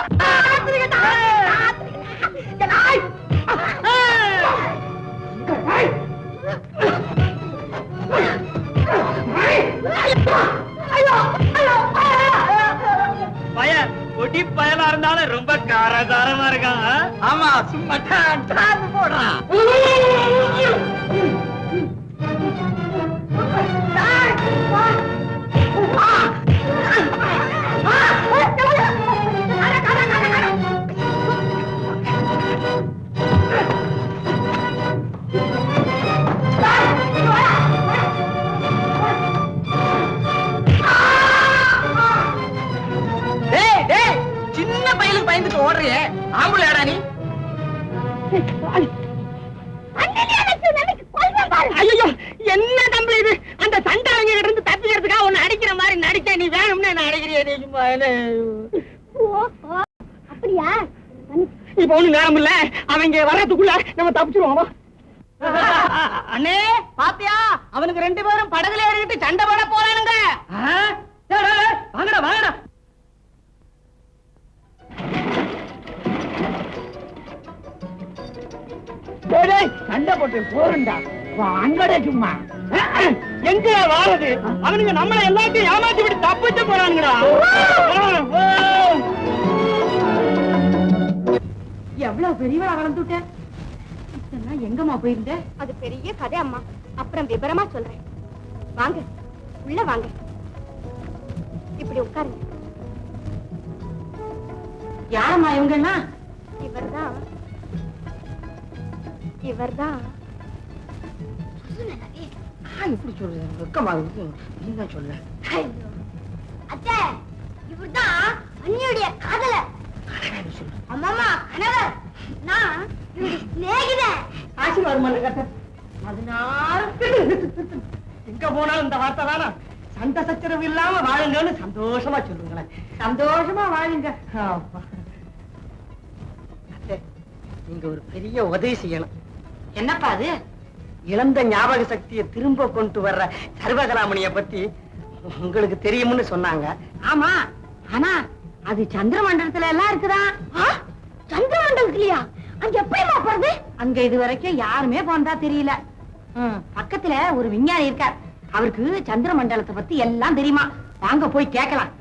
பையன் பொடி பயலா இருந்தாலும் ரொம்ப காரசாரமா இருக்கான். ஆமா, சும்மா போடுறான். சின்ன பையலுக்கு பயந்துட்டு ஓடுறியே, ஆம்பளையாடா நீ? ஐயோ, என்ன தம்பி இது? அந்த சண்டாங்க இருந்து தப்பிக்கிறதுக்காக உன்னை அடிக்கிற மாதிரி நடிக்க நீ வேணும்னு என்ன அடிக்கிறிய? நீ அப்படியா? இப்ப ஒண்ணு நேரம் இல்ல, அவங்க வர்றதுக்குள்ள நம்ம தப்பிச்சிருவோம். அண்ணே பாத்தியா, அவனுக்கு 2 பேரும் படகுல ஏறிக்கிட்டு சண்டை போட போறானுங்க. வாங்கடா வாங்கடா. சண்டை போட்டு போறண்டா, வாங்கடா சும்மா. எங்க வாரது? அவனுங்க நம்மளை எல்லாத்தையும் ஏமாத்தி விட்டு தப்பிச்சு போறானுங்கடா. பெரியவளா வளர்ந்துட்டேன். இதெல்லாம் எங்கம்மா போயிருந்த? அது பெரிய கதை அம்மா, அப்புறம் விவரமா சொல்றேன். வாங்க உள்ள வாங்க, இப்படி உட்காருங்க. யாரம்மா இவங்கன்னா? இவர்தான் இப்படி சொல்றது வெக்கமா இருக்கு. நீங்க சொல்ல. அத்தை, இவர்தான் அண்ணியுடைய காதலர். அம்மாமா கணவர், நான் இவருடைய சிநேகிதன். ஆசீர்வாதம் பண்ண கட்ட. அதனால எங்க போனாலும் இந்த வார்த்தை தானா? சண்டை சச்சரவு இல்லாம வாழுங்கன்னு சந்தோஷமா சொல்லுங்களேன். சந்தோஷமா வாழுங்க. அத்தை, நீங்க ஒரு பெரிய உதவி செய்யணும். என்னப்பா அது? இழந்த ஞாபக சக்தியை திரும்ப கொண்டு வர்ற சர்வகலாமணிய பத்தி உங்களுக்கு தெரியும்னு சொன்னாங்க. ஆமா, ஆனா அது சந்திரமண்டலத்துல எல்லாம் இருக்குதா? சந்திரமண்டலத்திலயா? அங்க எப்படிமா போறது? அங்க இது வரைக்கும் யாருமே போனதா தெரியல. பக்கத்துல ஒரு விஞ்ஞானி இருக்கார், அவருக்கு சந்திரமண்டலத்தை பத்தி எல்லாம் தெரியுமா. வாங்க போய் கேட்கலாம்.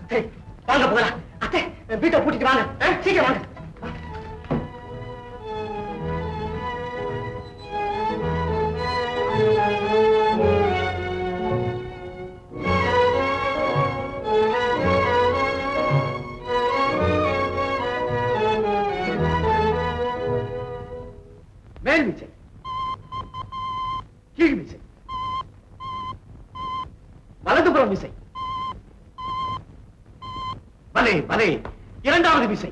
வாங்க போகலாம். அத்தை, வீட்டை கூட்டிட்டு வாங்க. சீக்கிரம் வாங்க. மேல் விசை, கீழ் விசை, வலதுபுறம் விசை, பலே பலே, இரண்டாவது விசை.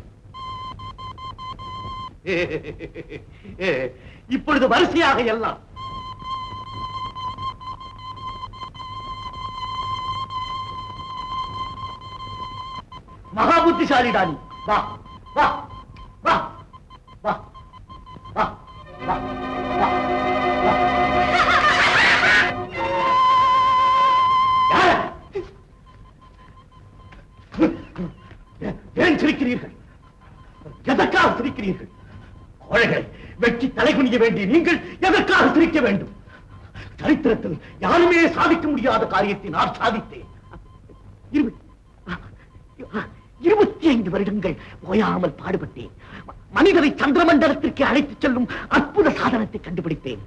இப்பொழுது வரிசையாக எல்லாம். மகா புத்திசாலிடானி, வா வா வா வா வா வா வா வா. ஏன் சிரிக்கிறீர்கள்? எதற்காக சிரிக்கிறீர்கள்? கோழைகளை வெற்றி தலைகுனிய வேண்டிய நீங்கள் எதற்காக சிரிக்க வேண்டும்? சரித்திரத்தில் யாருமே சாதிக்க முடியாத காரியத்தை நான் சாதித்தேன். 25 வருடங்கள் ஓயாமல் பாடுபட்டேன். மனிதரை சந்திரமண்டலத்திற்கு அழைத்துச் செல்லும் அற்புத சாதனத்தை கண்டுபிடித்தேன்.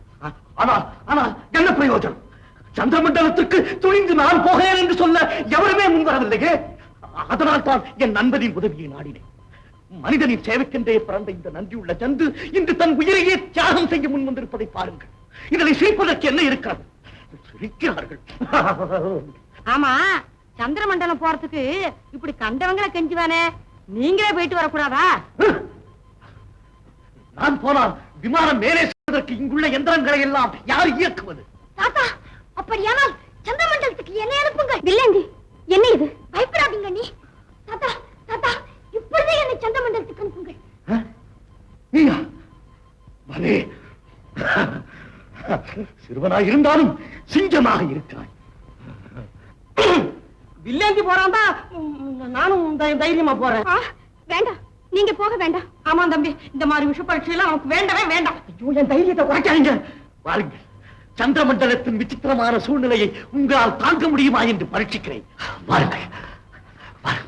ஆனால் என்ன பிரயோஜனம்? சந்திரமண்டலத்திற்கு துணிந்து நான் போகிறேன் என்று சொல்ல எவருமே முன்வரவில்லையே. அதனால் தான் என் நண்பரின் உதவியை நாடினேன். மனிதனின் சேவைக்கென்றே பிறந்த இந்த நன்றியுள்ள ஜந்து இன்று தன் உயிரையே தியாகம் செய்ய முன் வந்திருப்பதை பாருங்கள். இதனை சிரிப்பதற்கு என்ன இருக்கிறது? சிரிக்கிறார்கள். ஆமா, சந்திரமண்டலம் போறதுக்கு இப்படி கண்டவங்களை கெஞ்சுவானே, நீங்களே போயிட்டு வரக்கூடாதா? நான் போனால் விமானம் மேலே செல்வதற்கு இங்குள்ள எந்திரங்களை எல்லாம் யார் இயக்குவது? தாத்தா, அப்படியானால் சந்திரமண்டலத்துக்கு என்ன அனுப்புங்கள். வில்லேந்தி, என்ன இது? பயப்படாதீங்க நீ. தாத்தா தாத்தா, இப்பொழுதே என்னை சந்திரமண்டலத்துக்கு அனுப்புங்கள். நீயா? பலே, சிறுவனாய் இருந்தாலும் சிங்கமாக இருக்கிறாய். வில்லேந்தி போறான் தான் நானும் தைரியமா போறேன். வேண்டாம், நீங்க போக வேண்டாம். ஆமா தம்பி, இந்த மாதிரி விஷ பரீட்சை எல்லாம் அவனுக்கு வேண்டவே வேண்டாம். ஐயோ, என் தைரியத்தை குறைக்காதீங்க. பாருங்கள், சந்திரமண்டலத்தின் விசித்திரமான சூழ்நிலையை உங்களால் தாங்க முடியுமா என்று பரீட்சிக்கிறேன். பாருங்கள் பாருங்கள்.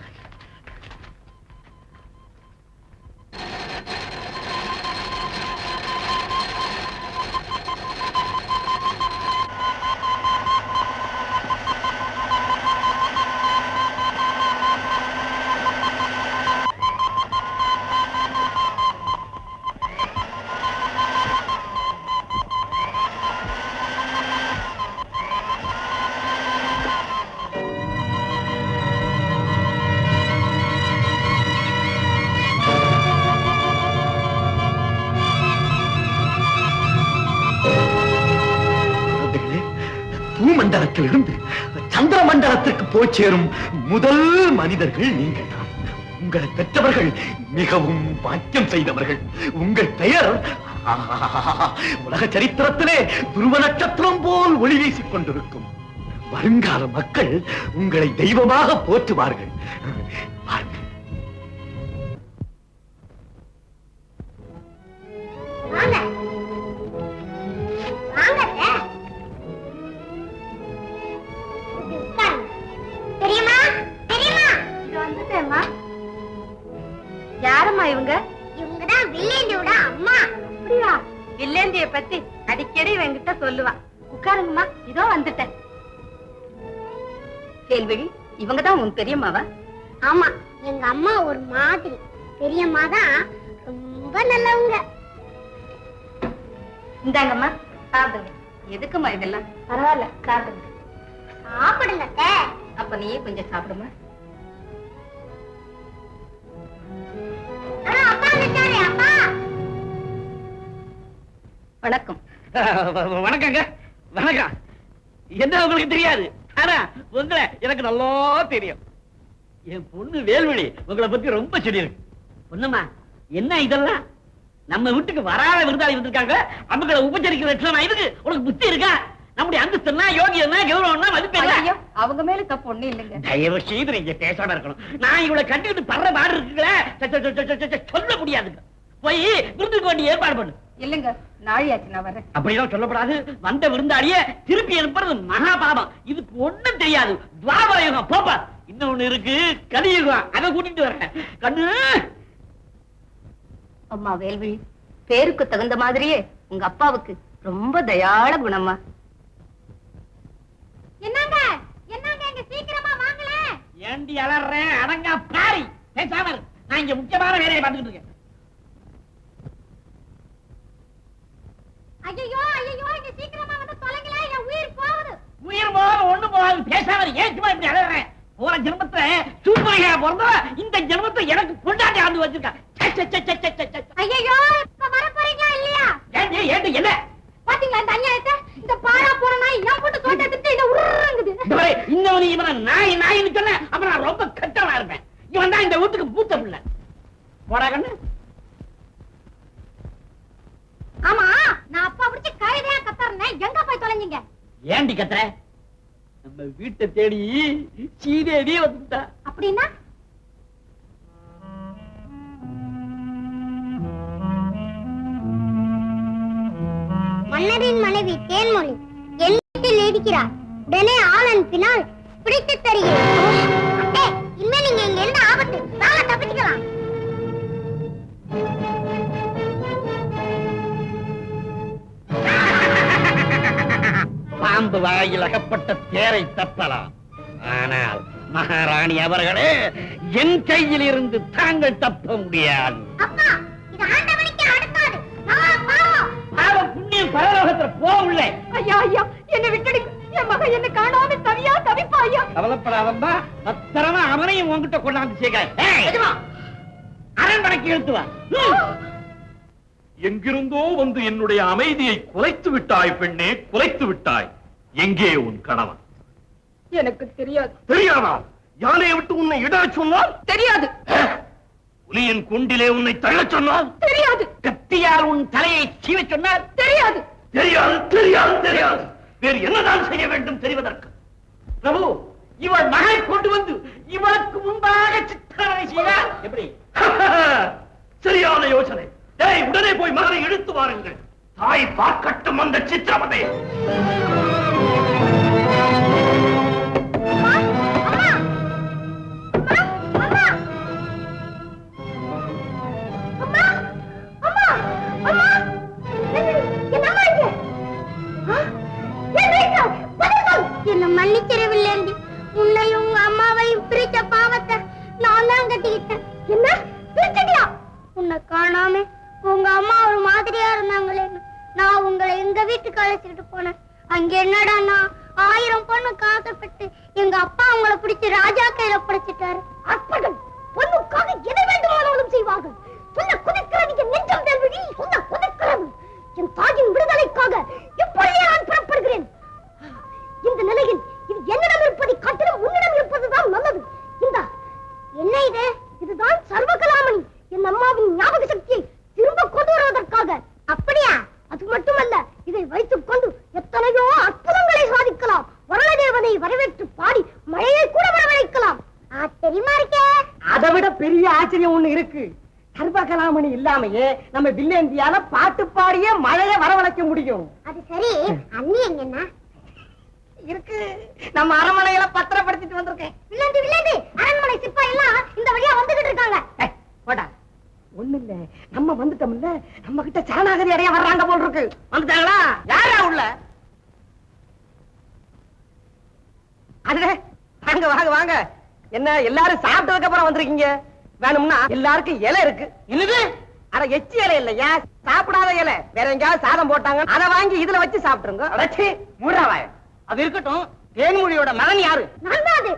பூமண்டலத்திலிருந்து சந்திரமண்டலத்திற்கு போய் சேரும் முதல் மனிதர்கள் நீங்கள் தான். உங்களை பெற்றவர்கள் மிகவும் பாக்கியம் செய்தவர்கள். உங்கள் பெயர் உலக சரித்திரத்திலே துருவ நட்சத்திரம் போல் ஒளி வீசிக் கொண்டிருக்கும். வருங்கால மக்கள் உங்களை தெய்வமாக போற்றுவார்கள். யாரம்மா இவங்க? இவங்கதான் வில்லேந்தியோட அம்மா. அப்படியா? வில்லேந்திய பத்தி அடிக்கடி என்கிட்ட சொல்லுவா. உட்காருங்கம்மா, இதோ வந்துட்டேன். கேள்விழி, இவங்கதான் உன் பெரியம்மாவா? ஆமா, எங்க அம்மா ஒரு மாதிரி. பெரியம்மா தான் ரொம்ப நல்லவங்க. இந்தாங்கம்மா, சாப்பிடுங்க. எதுக்குமா இதெல்லாம்? பரவாயில்ல, சாப்பிடுங்க. சாப்பிடுங்க அத்தை. அப்ப நீயே கொஞ்சம் சாப்பிடுமா. அப்பா வந்துட்டாரு. அப்பா வணக்கம். வணக்கங்க. வணக்கம். என்ன உங்களுக்கு தெரியாது, ஆனா உங்களை எனக்கு நல்லா தெரியும். என் பொண்ணு வேல்வழி உங்களை பத்தி ரொம்ப சொல்லியிருக்கு. பொண்ணுமா, என்ன இதெல்லாம்? நம்ம வீட்டுக்கு வராத விருந்தாளி வந்திருக்காங்க, அவங்களை உபச்சரிக்கிற லட்சணம் இதுக்கு உனக்கு புத்தி இருக்கா? நம்முடைய அந்தஸ்துனா, யோகியம்னா, கௌரவம்னா மதிப்பு இல்ல. அவங்க மேல தப்பு ஒண்ணு இல்லைங்க. தயவு செய்து நீங்க பேசாம இருக்கணும். நான் இவளை கண்டுட்டு படுற பாடு இருக்குங்களே, சொல்ல முடியாதுங்க. போய் விருந்துக்கு வேண்டிய ஏற்பாடு பண்ணு. இல்லைங்க, நாழியாச்சு, நான் வரேன். அப்படிதான் சொல்லப்படாது. வந்த விருந்தாளிய திருப்பி அனுப்புறது மகா பாவம். இதுக்கு ஒண்ணும் தெரியாது. துவாபர யுகம் போப்பா. இன்னொன்னு இருக்கு, கலியுகம். அதை கூட்டிட்டு வரேன். கண்ணு. அம்மா வேல்விழி, பேருக்கு தகுந்த மாதிரியே உங்க அப்பாவுக்கு ரொம்ப தயாள குணமா. என்னங்க என்னங்க, இங்க சீக்கிரமா வாங்கல. ஏண்டி அலறேன்? அடங்கா பாரி, பேசாம இரு. நான் இங்க முக்கியமான வேலையை பார்த்துட்டு இருக்கேன். ஐயோ ஐயோ, இங்க சீக்கிரமா வந்து தொலைங்களா, என் உயிர் போகுது. உயிர் போகாது, ஒண்ணு போகாது. பேசாம இரு. ஏன் சும்மா இப்படி அலறேன்? போற ஜென்மத்துல சூப்பரையா பிறந்தா இந்த ஜென்மத்தை எனக்கு கொண்டாடி ஆண்டு வச்சிருக்கா. ஐயோ, இப்ப வர போறீங்களா இல்லையா? ஏண்டி ஏண்டி என்ன பாத்தீங்களா இந்த அநியாயத்தை? இந்த பாரா போற நாய் என் போட்டு தோட்டத்துட்டு இந்த உருங்குது. இன்னவனி இவனை நாய் நாயின்னு சொன்ன அப்ப நான் ரொம்ப கட்டவனா இருப்பேன். இவன் தான் இந்த வீட்டுக்கு பூத்த பிள்ளை. போடா கண்ணு. ஆமா, நான் அப்பா பிடிச்சி கழுதையா கத்தறேன், எங்க போய் தொலைஞ்சீங்க? ஏண்டி கத்துற? நம்ம வீட்டை தேடி சீதேவி வந்துட்டா. அப்படின்னா மன்னரின் மனைவி தேன்மொழி என் வீட்டில் இருக்கிறார். உடனே ஆள் அனுப்பினால் பிடித்து தருகிறேன். இனிமே நீங்க இங்க என்ன ஆபத்து, நாங்க தப்பிச்சுக்கலாம். பாம்பு வாயில் அகப்பட்ட தேரை தப்பலாம், ஆனால் மகாராணி அவர்களே, என் கையில் இருந்து தாங்கள் தப்ப முடியாது. அப்பா, இது ஆண்டவனுக்கு அடுக்காது. நான் பாவம். பாவம் புண்ணியம் பரலோகத்துல போகவில்லை. ஐயா ஐயா, என்ன விட்டுடுங்க. என் மகன் என்ன காணாம தவியா தவிப்பா ஐயா. கவலைப்படாதம்மா, பத்திரமா அவனையும் உன்கிட்ட கொண்டாந்து சேர்க்கிறேன். அரண்மனைக்கு இழுத்து வா. எங்கிருந்தோ வந்து என்னுடைய அமைதியை குலைத்து விட்டாய் பெண்ணே, குலைத்து விட்டாய். எங்கே உன் கணவன்? எனக்கு தெரியாது. தெரியாதா? யானையை விட்டு உன்னை இட சொன்னால் தெரியாது. புலியின் குண்டிலே உன்னை தள்ளச் சொன்னால் தெரியாது. கத்தியால் உன் தலையை சீவ சொன்னார் தெரியாது. தெரியாது தெரியாது தெரியாது. வேறு என்னதான் செய்ய வேண்டும் தெரிவதற்கு? பிரபு, இவள் மகளை கொண்டு வந்து இவளுக்கு முன்பாக சித்திரவதை செய்தார். எப்படி? சரியான யோசனை. டேய், உடனே போய் மகனை இழுத்து வாருங்கள். தாய் பார்க்கட்டும் அந்த சித்திரவதை. என்ன மன்னிச்சிடவில்லை. உன்னையும் உங்க அம்மாவையும் பிரிச்ச பாவத்தை நான் தான் கட்டிக்கிட்டேன். என்ன பிரிச்சிட்டியா? உன்னை காணாம உங்க அம்மா ஒரு மாதிரியா இருந்தாங்களே, நான் உங்களை எங்க வீட்டுக்கு அழைச்சிட்டு போனேன். அங்க என்னடா 1000 பொண்ணு காசப்பட்டு எங்க அப்பா உங்களை பிடிச்சு ராஜா கையில படைச்சிட்டாரு. அற்பர்கள் பொண்ணுக்காக எதை வேண்டுமானாலும் செய்வார்கள். சொன்ன குதிக்கிறது நெஞ்சம் தல்விடி, சொன்ன குதிக்கிறது என் தாயின் விடுதலைக்காக இப்பொழுதே நான் புறப்படுகிறேன். இந்த நிலையில் இது என்னிடம் இருப்பதை காட்டிலும் உன்னிடம் இருப்பதுதான் நல்லது. இந்த என்ன இது? இதுதான் சர்வகலாமணி, என் அம்மாவின் ஞாபக சக்தியை திரும்ப கொண்டு வருவதற்காக. அப்படியா? அது மட்டுமல்ல, இதை வைத்துக் கொண்டு எத்தனையோ அற்புதங்களை சாதிக்கலாம். வருண தேவனை வரவேற்று பாடி மழையை கூட வரவழைக்கலாம். தெரியுமா இருக்கே? அதை விட பெரிய ஆச்சரியம் ஒண்ணு இருக்கு. சர்வகலாமணி இல்லாமையே நம்ம வில்லேந்தியால பாட்டு பாடியே மழையை வரவழைக்க முடியும். அது சரி, அண்ணி எங்கன்னா இருக்கு. நம்ம அரண்மனையில பத்திரப்படுத்திட்டு வந்திருக்கேன். வில்லேந்தி அரண்மனை சிப்பாய் எல்லாம் இந்த வழியா வந்துகிட்டு இருக்காங்க. போடா, ஒண்ணு இல்ல நம்ம வந்துட்டோம்ல, நம்ம கிட்ட சரணாகதி அடைய வர்றாங்க போல் இருக்கு. வந்துட்டாங்களா? யாரா உள்ள? அதுல வாங்க வாங்க வாங்க. என்ன எல்லாரும் சாப்பிட்டதுக்கு அப்புறம் வந்திருக்கீங்க? வேணும்னா எல்லாருக்கும் இலை இருக்கு. என்னது? அட எச்சி இலை இல்லையா, சாப்பிடாத இலை. வேற எங்கேயாவது சாதம் போட்டாங்க, அதை வாங்கி இதுல வச்சு சாப்பிட்டுருங்க. அடச்சி மூடாவாய. அது இருக்கட்டும். தேன்மொழியோட மகன் யாரு? நான் தான் அது.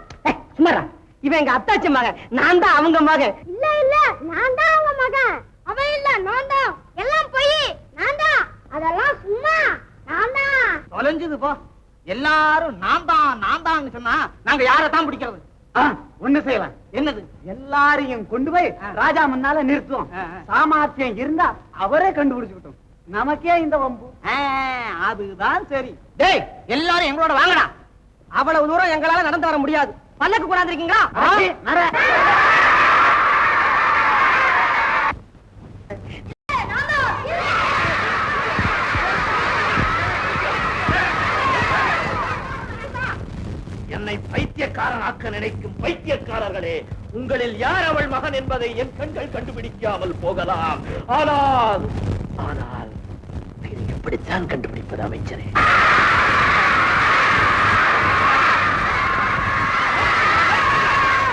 சுமாரா, இவன் எங்க அத்தாச்சி மகன், நான் தான் அவங்க மகன். இல்ல இல்ல, நான் தான் அவங்க மகன். அவன் இல்ல, நான் தான். எல்லாம் போய் நான் தான். அதெல்லாம் சும்மா. நான் தான். தொலைஞ்சது போ. எல்லாரும் நான் தான் சொன்னா நாங்க யாரத்தான் பிடிக்கிறது? ஒண்ணு செய்யலாம். என்னது? எல்லாரையும் கொண்டு போய் ராஜா முன்னால நிறுத்துவோம். சாமர்த்தியம் இருந்தா அவரே கண்டுபிடிச்சுக்கிட்டோம். நமக்கே இந்த வம்பு. அதுதான் சரி. டேய், எல்லாரும் எங்களோட வாங்கடா. அவ்வளவு தூரம் எங்களால நடந்து வர முடியாது. பல்லக்கு கொண்டாந்துருக்கீங்களா? என்னை பைத்தியக்காரனாக்க நினைக்கும் பைத்தியக்காரர்களே, உங்களில் யார் அவள் மகன் என்பதை என் கண்கள் கண்டுபிடிக்காமல் போகலாம். ஆனால் ஆனால் எப்படித்தான் கண்டுபிடிப்பது அமைச்சரே?